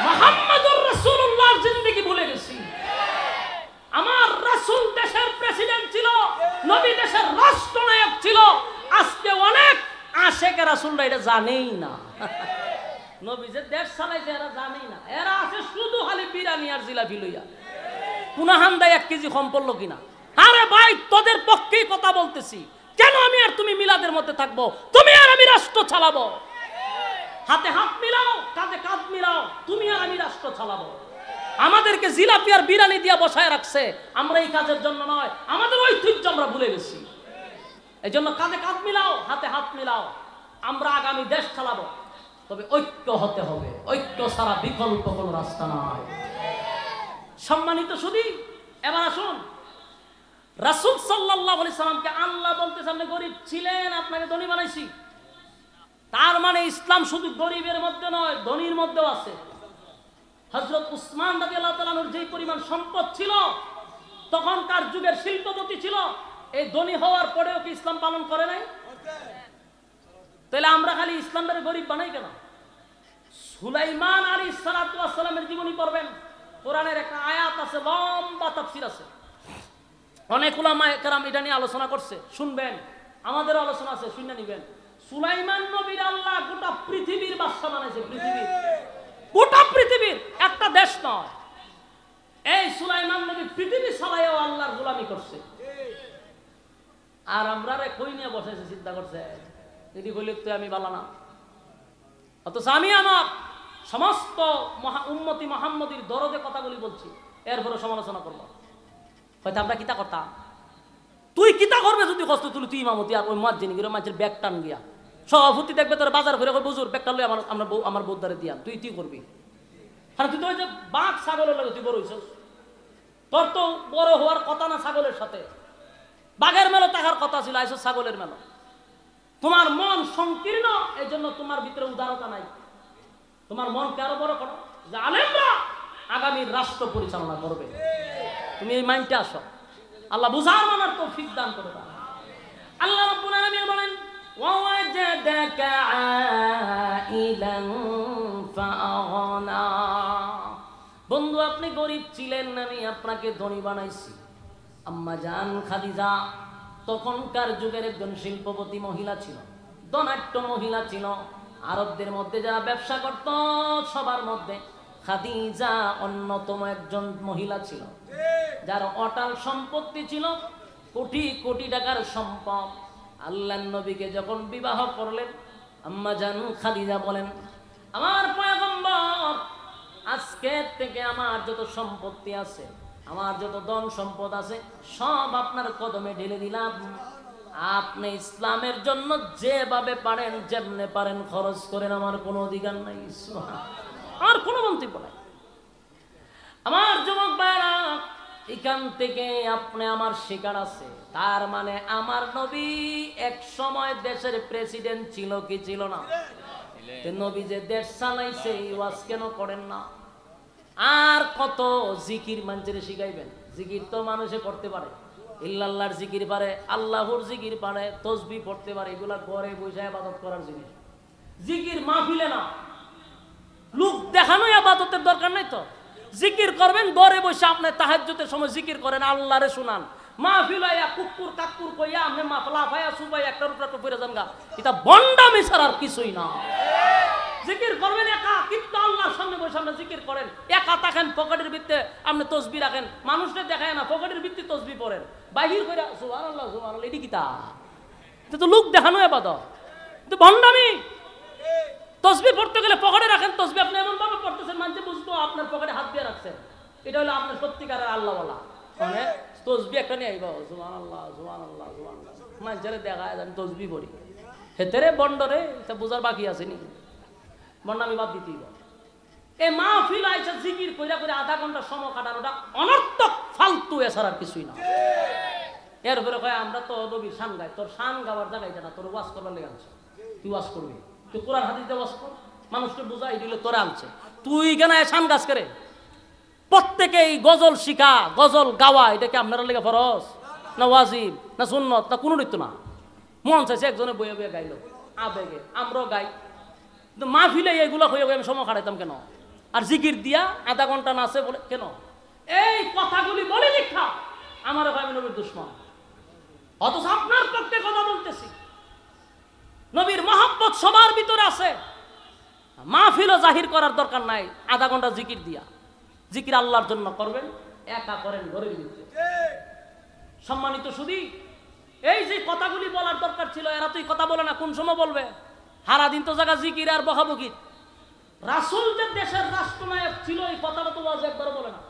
মুহাম্মদুর রাসূলুল্লাহর জিন্দেগি ভুলে গেছি। আমার রাসূল দেশের প্রেসিডেন্ট ছিল, নবী দেশের রাষ্ট্রনায়ক ছিল। আজকে অনেক আশেকে রাসূলরা এটা জানেই না। নবী যে দেশ চালাইছে এরা জানেই না। এরা আছে শুধু খালি বিরানি আর জিলাপি লইয়া। পুনাহান্দায় 1 কেজি কম পড়লো কিনা? আরে ভাই, তোদের পক্ষেই কথা বলতেছি। কেন আমি আর তুমি মিলাদের মধ্যে থাকবো? তুমি আর আমি রাষ্ট্র চালাবো। হাতে হাত মিলাও, কাঁধে কাঁধ মিলাও, তুমি আর আমি রাষ্ট্র চালাবো। আমাদেরকে জিলাপি আর বিরানি দিয়া বসায় রাখছে, আমরা এই কাজের জন্য নয়, আমাদের ঐতিহ্য আমরা ভুলে গেছি। এই জন্য কাঁধে কাঁধ মিলাও, হাতে হাত মিলাও, আমরা আগামী দেশ চালাবো। তবে ঐক্য হতে হবে, ঐক্য ছাড়া বিকল্প কোনো রাস্তা নয়। সম্মানিত শুধু এবার আসুন, রাসূল সাল্লাল্লাহু আলাইহি সাল্লামকে আল্লাহ বলতেছে আপনি গরিব ছিলেন, আপনাকে ধনী বানাইছি। তার মানে ইসলাম শুধু গরিবের মধ্যে নয়, ধনীর মধ্যেও আছে। হযরত উসমান রাদিয়াল্লাহু তাআলা আনহুর যে পরিমাণ সম্পদ ছিল, তখনকার যুগের শিল্পপতি ছিল, এই ধনী হওয়ার পরেও কি ইসলাম পালন করে নাই? তাহলে আমরা খালি ইসলামটাকে গরিব বানাই কেন? সুলাইমান আলাইহিস সালাতু ওয়াস সালামের জীবনী পড়বেন, কোরআনের একটা আয়াত আছে, লম্বা তাফসীর আছে, অনেক উলামায়ে কেরাম এটা নিয়ে আলোচনা করছে, শুনবেন, আমাদের আলোচনা আছে, শুনে নিবেন। সুলাইমান নবীর আল্লাহ গোটা পৃথিবীর বাদশা বানাইছে, পৃথিবীর, গোটা পৃথিবীর, একটা দেশ নয়। এই সুলাইমান নবী পৃথিবী চালাইও আল্লাহর গোলামি করছে, আর আমরা রে কই নিয়ে বসাইছে চিন্তা করছে, যদি বলি তো আমি বালা না। অথচ আমি আমার সমস্ত উম্মতি মুহাম্মদীর দরদে কথাগুলি বলছি, এরপরে সমালোচনা করবো, হয়তো আমরা কিতা করতাম, তুই কিতা করবে যদি কষ্ট তুলি, তুই ইমামতি আর ওই মুয়াজ্জিন গিয়ে মাঝের ব্যাগ টান গিয়া সভাপতি দেখবে তোর বাজার ঘুরে বুঝুর ব্যাগটা লই আমার বউদ্দারে দিয়া তুই করবি, কারণ তুই তো ওই যে বাঘ ছাগলের লাগে তুই বড় হইছস, তোর তো বড় হওয়ার কথা না ছাগলের সাথে, বাঘের মেলো টাকার কথা ছিল, আইসো ছাগলের মেলো। তোমার মন সংকীর্ণ, এই জন্য তোমার ভিতরে উদারতা নাই, তোমার মনকে আরো বড় করো যে আলেমরা আগামীর রাষ্ট্র পরিচালনা করবে, তুমি এই মাইন্ডে আসো, আল্লাহ বুঝার মানার তৌফিক দান করে দাও। আল্লাহ রাব্বুল আলামিন বলেন ওয়াওয়াজাদাকা আইলান ফাআগনা, বন্ধু আপনি গরিব ছিলেন, আমি আপনাকে ধনী বানাইছি। আম্মা জান খাদিজা তখনকার যুগের একজন শিল্পপতি মহিলা ছিল, ধনাঢ্য মহিলা ছিল, আরবদের মধ্যে যারা ব্যবসা করত সবার মধ্যে খাদিজা অন্যতম একজন মহিলা ছিল, যার অটাল সম্পত্তি ছিল, কোটি কোটি টাকার সম্পদ। আল্লাহর নবীকে যখন বিবাহ করলেন, আম্মা জান খাদিজা বলেন, আমার পয়গম্বর আজকে থেকে আমার যত সম্পত্তি আছে, আমার যত ধন সম্পদ আছে, সব আপনার কদমে ঢেলে দিলাম, আপনি ইসলামের জন্য যেভাবে পারেন যেমনে পারেন খরচ করেন, আমার কোনো অধিকার নাই, আর কোনো মন্তব্য নাই। আমার যুবক ভাইরা, এখান থেকে আপনি আমার শিকার আছে, তার মানে আমার নবী এক সময় দেশের প্রেসিডেন্ট ছিল কি ছিল না? নবী যে দেশ চালাইছে এই ওয়াজ কেন করেন না? আর কত জিকির মানুষের শিখাইবেন? জিকির তো মানুষে করতে পারে, ইল্লাল্লাহর জিকির পারে, আল্লাহর জিকির পারে, তসবিহ পড়তে পারে, এগুলা ঘরে বসে ইবাদত করার জিনিস। জিকির মাহফিলে না, লোক দেখানো ইবাদতের দরকার নাই তো। জিকির করবেন ঘরে বসে, আপনি তাহাজ্জুদের সময় জিকির করেন, আল্লাহরে শুনান। মাহফিল হইয়া কুকুর কাকুর কইয়া আপনি মাফলা ভাইয়া সুবাই একটার উপর একটা পড়ে যান গা, এটা বন্ডামি ছাড়া আর কিছুই না। জিকির করবেন একা, কিন্তু আল্লাহর সামনে বসে আপনি জিকির করেন, একা থাকেন, পকেটের ভিতরে আপনি তসবিহ রাখেন, মানুষকে দেখায় না, পকেটের ভিত্তি তসবিহ পড়েন, বাহির করে সুবহানাল্লাহ সুবহানাল্লাহ, এটি কি তা? এটা তো লোক দেখানো ইবাদত, তো বন্ডামি। তসবিহ পড়তে গেলে পকেটে রাখেন তসবিহ, আপনি এমন ভাবে পড়তেছেন মানুষ বুঝতো আপনার পকেটে হাত দিয়ে রাখছেন, এটা হলো আপনার সত্যিকারের আল্লাহওয়ালা। মানে তসবিহ একটা নিয়ে আইব, সুবহানাল্লাহ সুবহানাল্লাহ সুবহানাল্লাহ, মানুষের দেখায় আমি তসবিহ পড়ি, হেতেরে বন্ডরে, এটা বোঝার বাকি আছে নি? বন্ডামি বাদ দিতেই হবে। এই মাহফিল আইসা জিকির কইরা করে আধা ঘন্টা সময় কাটানোটা অনর্থক, ফালতু, এছাড়া কিছুই না। এরপরে কয় আমরা তো নবীর শান গাই, তোর শান গাওয়ার জায়গা এটা না, তোর ওয়াজ করবার লেগে আনছে, তুই ওয়াজ করবি, তুই কোরআন হাদিস দিয়ে ওয়াজ কর, মানুষকে বুঝাই দিলে তোরা আনছে, তুই কেন শান গাছ করে? প্রত্যেকে এই গজল শিখা, গজল গাওয়া, এটা কি আপনারা লেগে ফরজ না ওয়াজিব না সুন্নত না কোনো নৃত্য না? মন চাইছে একজনে বইয়ে বইয়ে গাইলো আবেগে, আমরাও গাই, কিন্তু মাহফিলে এইগুলো হয়ে আমি সময় কাটাইতাম কেন? আর জিকির দিয়া আধা ঘন্টা নাচে বলে কেন? এই কথাগুলি বলে লিখা আমার ভাই নবীর দুশ্মন, অথচ আপনার পক্ষে কথা বলতেছি। নবীর মহব্বত সবার ভিতরে আছে, মাহফিলও জাহির করার দরকার নাই, আধা ঘন্টা জিকির দিয়া, জিকির আল্লাহর জন্য করবেন, একা করেন ঘরের ভিতরে। সম্মানিত সুধী, এই যে কথাগুলি বলার দরকার ছিল, এরা তো এই কথা বলে না, কোন সময় বলবে? সারাদিন তো জায়গা জিকির আর বকাবকি। রাসূল যে দেশের রাষ্ট্রনায়ক ছিল এই কথাটা তো ওয়াজ একবারও বলে না।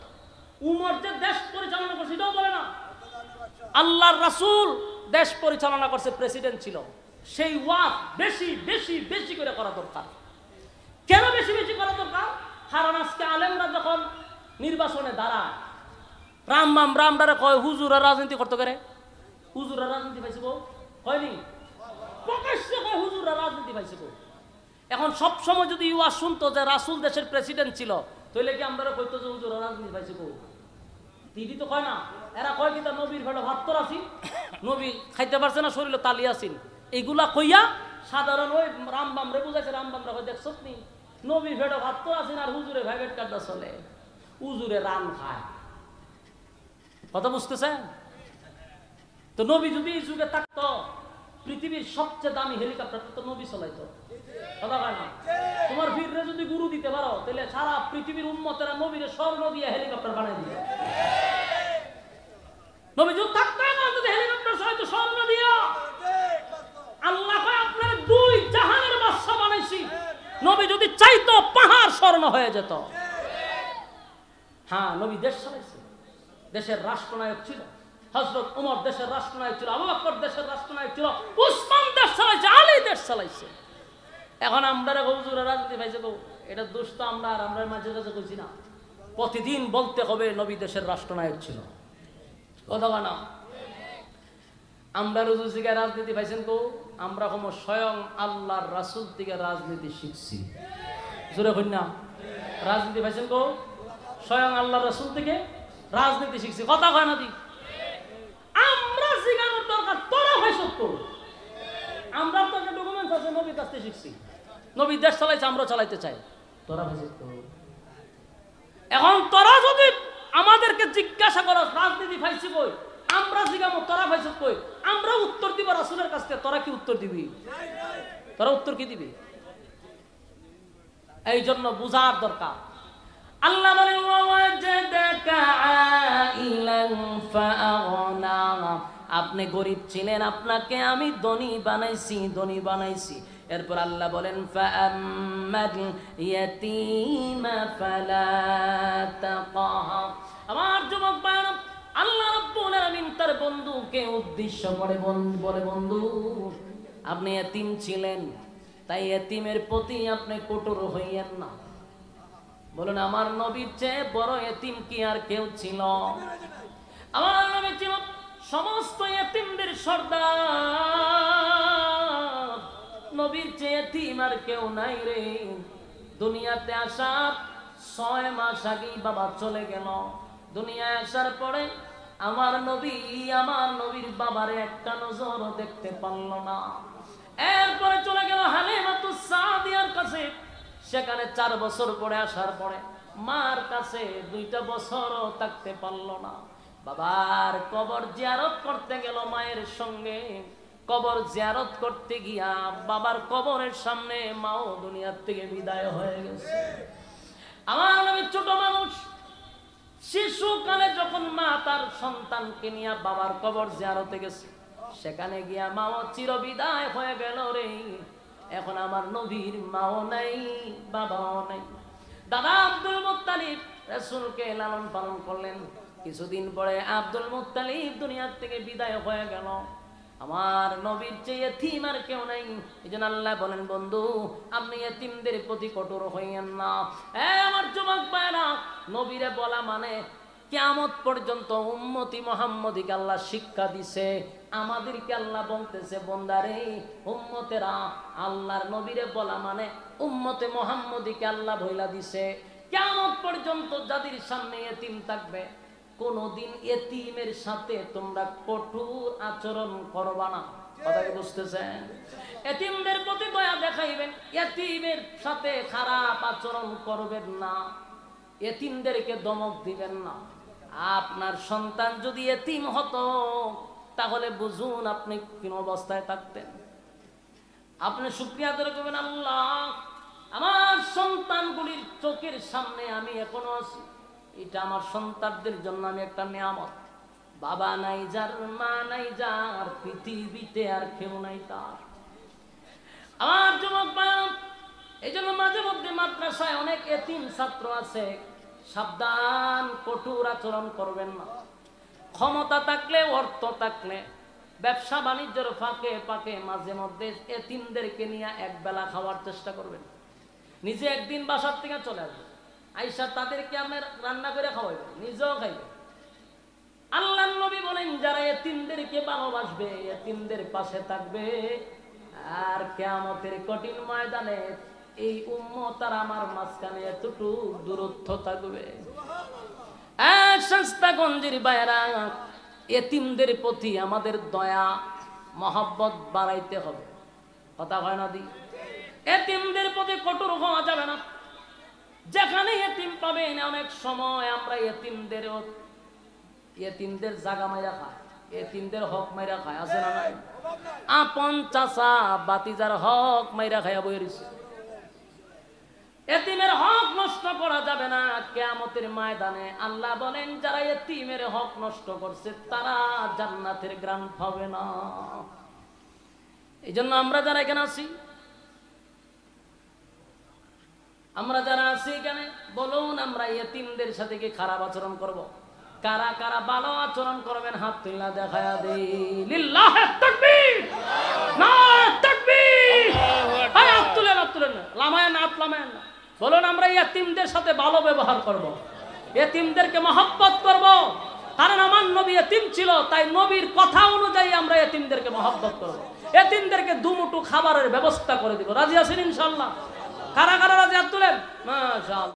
উমর যে দেশ পরিচালনা করছে এটাও বলে না। আল্লাহর রাসূল দেশ পরিচালনা করছে, প্রেসিডেন্ট ছিল, সেই ওয়াজ বেশি বেশি বেশি করে করা দরকার। কেন বেশি বেশি করা দরকার? কারণ আজকে আলেমরা যখন নির্বাচনে দাঁড়ায়, রামদারে কয় হুজুরা রাজনীতি করতে পারে, হুজুরা রাজনীতি পাইছে বউ হয়নি, প্রকাশ্যে কয় হুজুরা রাজনীতি পাইছে বউ। এখন সব সময় যদি ওয়াজ শুনতো যে রাসূল দেশের প্রেসিডেন্ট ছিল, তাহলে কি আমরা কইতো যে হুজুরা রাজনীতি পাইছে বউ? দিদি তো কয় না, এরা কয় কি তার নবীর ফেলে ভাত্তর আছি, নবী খাইতে পারছে না, শরীরে তালি আসিন, এইগুলা কইয়া সাধারণ ওই রামবামরে বুঝাইছে। রামবামরা কয় দেখছ নি নবী ভেটো ভাত তো আছেন আর হুজুরে প্রাইভেট কারটা চলে, হুজুরে রান খায়। কথা বুঝতেছেন তো? নবী যদি এই যুগে থাকতো, পৃথিবীর সবচেয়ে দামি হেলিকপ্টার তো নবী চলাইতো। কথা হয় না? তোমার বীররে যদি গুরু দিতে পারো, তাহলে সারা পৃথিবীর উম্মতেরা নবীরে স্বর্ণ দিয়ে হেলিকপ্টার বানাই দিত। নবী যদি থাকতো না, যদি হেলিকপ্টার চলাইতো স্বর্ণ দিয়া। আল্লাহ আপনার দুই জাহানের বাদশা বানাইছি। নবী যদি চাইতো পাহাড় স্বর্ণ হয়ে যেত। হ্যাঁ, নবী দেশ চালাইছে, দেশের রাষ্ট্রনায়ক ছিল। হযরত ওমর দেশের রাষ্ট্রনায়ক ছিল, আবু বকর দেশের রাষ্ট্রনায়ক ছিল, উসমান দেশ চালাইছে, আলী দেশ চালাইছে। এখন আমরা হুজুরের রাজনীতি পাইছে গো, এটা দোষ তো আমরা আর আমরা মাঝে মাঝে কইছি না। প্রতিদিন বলতে হবে নবী দেশের রাষ্ট্রনায়ক ছিল। কথা না? আমরা রুজু থেকে রাজনীতি পাইছেন গো, আমরা কোনো স্বয়ং আল্লাহর রাসূল থেকে রাজনীতি শিখছি। জোরে কই না? রাজনীতি পাইছেন গো, স্বয়ং আল্লাহর রাসূল থেকে রাজনীতি শিখছি। কথা কয় না দি? আমরা শিখানোর দরকার, তোরা ভাইসত কর। আমরা তো একটা ডকুমেন্টস আছে, নবীর কাছ থেকে শিখছি। নবী দেশ চালাইছে, আমরা চালাইতে চাই। তোরা ভাইসত কর। এখন তোরা যদি আমাদেরকে জিজ্ঞাসা করো রাজনীতি পাইছি কই, আমরা জিজ্ঞাসা তোরা ভাইসত কই, আমরা উত্তর দিব রাসূলের কাছ থেকে। তোরা কি উত্তর দিবি? তোরা উত্তর কি দিবি? এই জন্য বুঝার দরকার। আল্লাহ বলেন ওয়াজাদাকা আইলান ফাআগনা, আপনি গরীব ছিলেন, আপনাকে আমি ধনী বানাইছি, ধনী বানাইছি। এরপর আল্লাহ বলেন ফাআম্মাল ইয়াতীমা ফালা তাকহার। আমার যুবক ভাইরা, আল্লাহ রাব্বুল আলামিন তার বন্ধুকে উদ্দেশ্য করে বলে, বন্ধু আপনি এতিম ছিলেন, তাই এতিমের প্রতি আপনি কঠোর হইয়েন না। বলুন, আমার নবীর চেয়ে বড় এতিম কি আর কেউ ছিল? আমার নবী ছিল সমস্ত এতিমদের সর্দার। নবীর চেয়ে এতিম আর কেউ নাই রে। দুনিয়াতে আসার 6 মাস আগেই বাবা চলে গেল। দুনিয়ায় আসার পরে আমার নবীর বাবারে একটা নজরও দেখতে পারল না। এরপরে চলে গেল হালিমাতুস সাদিয়ার কাছে। সেখানে 4 বছর পরে আসার পরে মার কাছে 2টা বছরও থাকতে পারল না। বাবার কবর জিয়ারত করতে গেল মায়ের সঙ্গে। কবর জিয়ারত করতে গিয়া বাবার কবরের সামনে মাও দুনিয়ার থেকে বিদায় হয়ে গেছে। আমার নবী ছোট মানুষ, শিশুকালে যখন মা তার সন্তানকে নিয়ে বাবার কবর জিয়ারতে গেছে, সেখানে গিয়া মাও চিরবিদায় হয়ে গেল রে। এখন আমার নবীর মাও নাই, বাবাও নাই। দাদা আব্দুল মুত্তালিব রাসূলকে লালন পালন করলেন। কিছুদিন পরে আব্দুল মুত্তালিব দুনিয়ার থেকে বিদায় হয়ে গেল। আমার নবীর চেয়ে এতিম আর কেউ নাই। এজন্য আল্লাহ বলেন, বন্ধু আপনি এতিমদের প্রতি কঠোর হইয়েন না। আমার যুবক ভাইরা, নবীরে বলা মানে কিয়ামত পর্যন্ত উম্মতি মুহাম্মদীকে আল্লাহ শিক্ষা দিছে। আমাদেরকে আল্লাহ বলতেছে, বন্দারে উম্মতেরা, আল্লাহর নবীরে বলা মানে উম্মতে মুহাম্মদীকে আল্লাহ বইলা দিছে। কিয়ামত পর্যন্ত যাদের সামনে এতিম থাকবে, কোনদিন এতিমের সাথে তোমরা কঠোর আচরণ করবা না। কথা কি বুঝতেছেন? এতিমদের প্রতি দয়া দেখাইবেন, এতিমের সাথে খারাপ আচরণ করবেন না, এতিমদেরকে ধমক দিবেন না। আপনার সন্তান যদি এতিম হতো, তাহলে বুঝুন আপনি কোন অবস্থায় থাকতেন। আপনি শুকরিয়া আদায় করবেন, আল্লাহ আমার সন্তানগুলির চোখের সামনে আমি এখনো আছি, এটা আমার সন্তানদের জন্য আমি একটা নিয়ামত। বাবা নাই যার, মা নাই যার, পৃথিবীতে আর কেউ নাই তার। আমার যুবক ভাই, এই জন্য মাঝে মধ্যে মাদ্রাসায় অনেক এতিম ছাত্র আছে, সাবধান, কঠোর আচরণ করবেন না। ক্ষমতা থাকলে, অর্থ থাকলে, ব্যবসা বাণিজ্যের ফাঁকে ফাঁকে মাঝে মধ্যে এতিমদেরকে নিয়ে একবেলা খাওয়ার চেষ্টা করবেন। নিজে একদিন বাসার থেকে চলে আসবে, আইসা তাদেরকে আপনার রান্না করে খাওয়াইবেন, নিজেও খাইবেন। আল্লাহর নবী বলেন, যারা এতিমদেরকে ভালোবাসবে, এতিমদের পাশে থাকবে, আর কিয়ামতের কঠিন ময়দানে এই উম্মত আর আমার মাঝখানে এতটুকু দূরত্ব থাকবে। শাস্তাগঞ্জের বাইরা, এতিমদের প্রতি আমাদের দয়া মহব্বত বাড়াইতে হবে। কথা হয় না দি? এতিমদের প্রতি কঠোর হওয়া যাবে না। যেখানে এতিম পাবেন, অনেক সময় আমরা এতিমদের জায়গা মাইরা খায়, এতিমদের হক মাইরা খায়, আছে না নাই? আপন চাচা বাতিজার হক মাইরা খায়া বই রইছে। এতিমের হক নষ্ট করা যাবে না। কিয়ামতের ময়দানে আল্লাহ বলেন, যারা এতিমের হক নষ্ট করছে তারা জান্নাতের গ্রাম পাবে না। এই জন্য আমরা যারা এখানে আছি, এখানে বলুন, আমরা এতিমদের সাথে কি খারাপ আচরণ করব? কারা কারা ভালো আচরণ করবেন হাত তুলে দেখায়া দেই। লিল্লাহি তাকবীর, নারায়ে তাকবীর। হাত তুলেন, লামায় না, লামায় না। বলুন, আমরা এতিমদের সাথে ভালো ব্যবহার করব, এতিমদেরকে মহব্বত করব। কারণ আমার নবী এতিম ছিল, তাই নবীর কথা অনুযায়ী আমরা এতিমদেরকে মহব্বত করব। এতিমদেরকে দুমুঠো খাবারের ব্যবস্থা করে দিব। রাজি আছেন ইনশাআল্লাহ? কারা কারা রাজি? হাত তুলেন। মাশাআল্লাহ।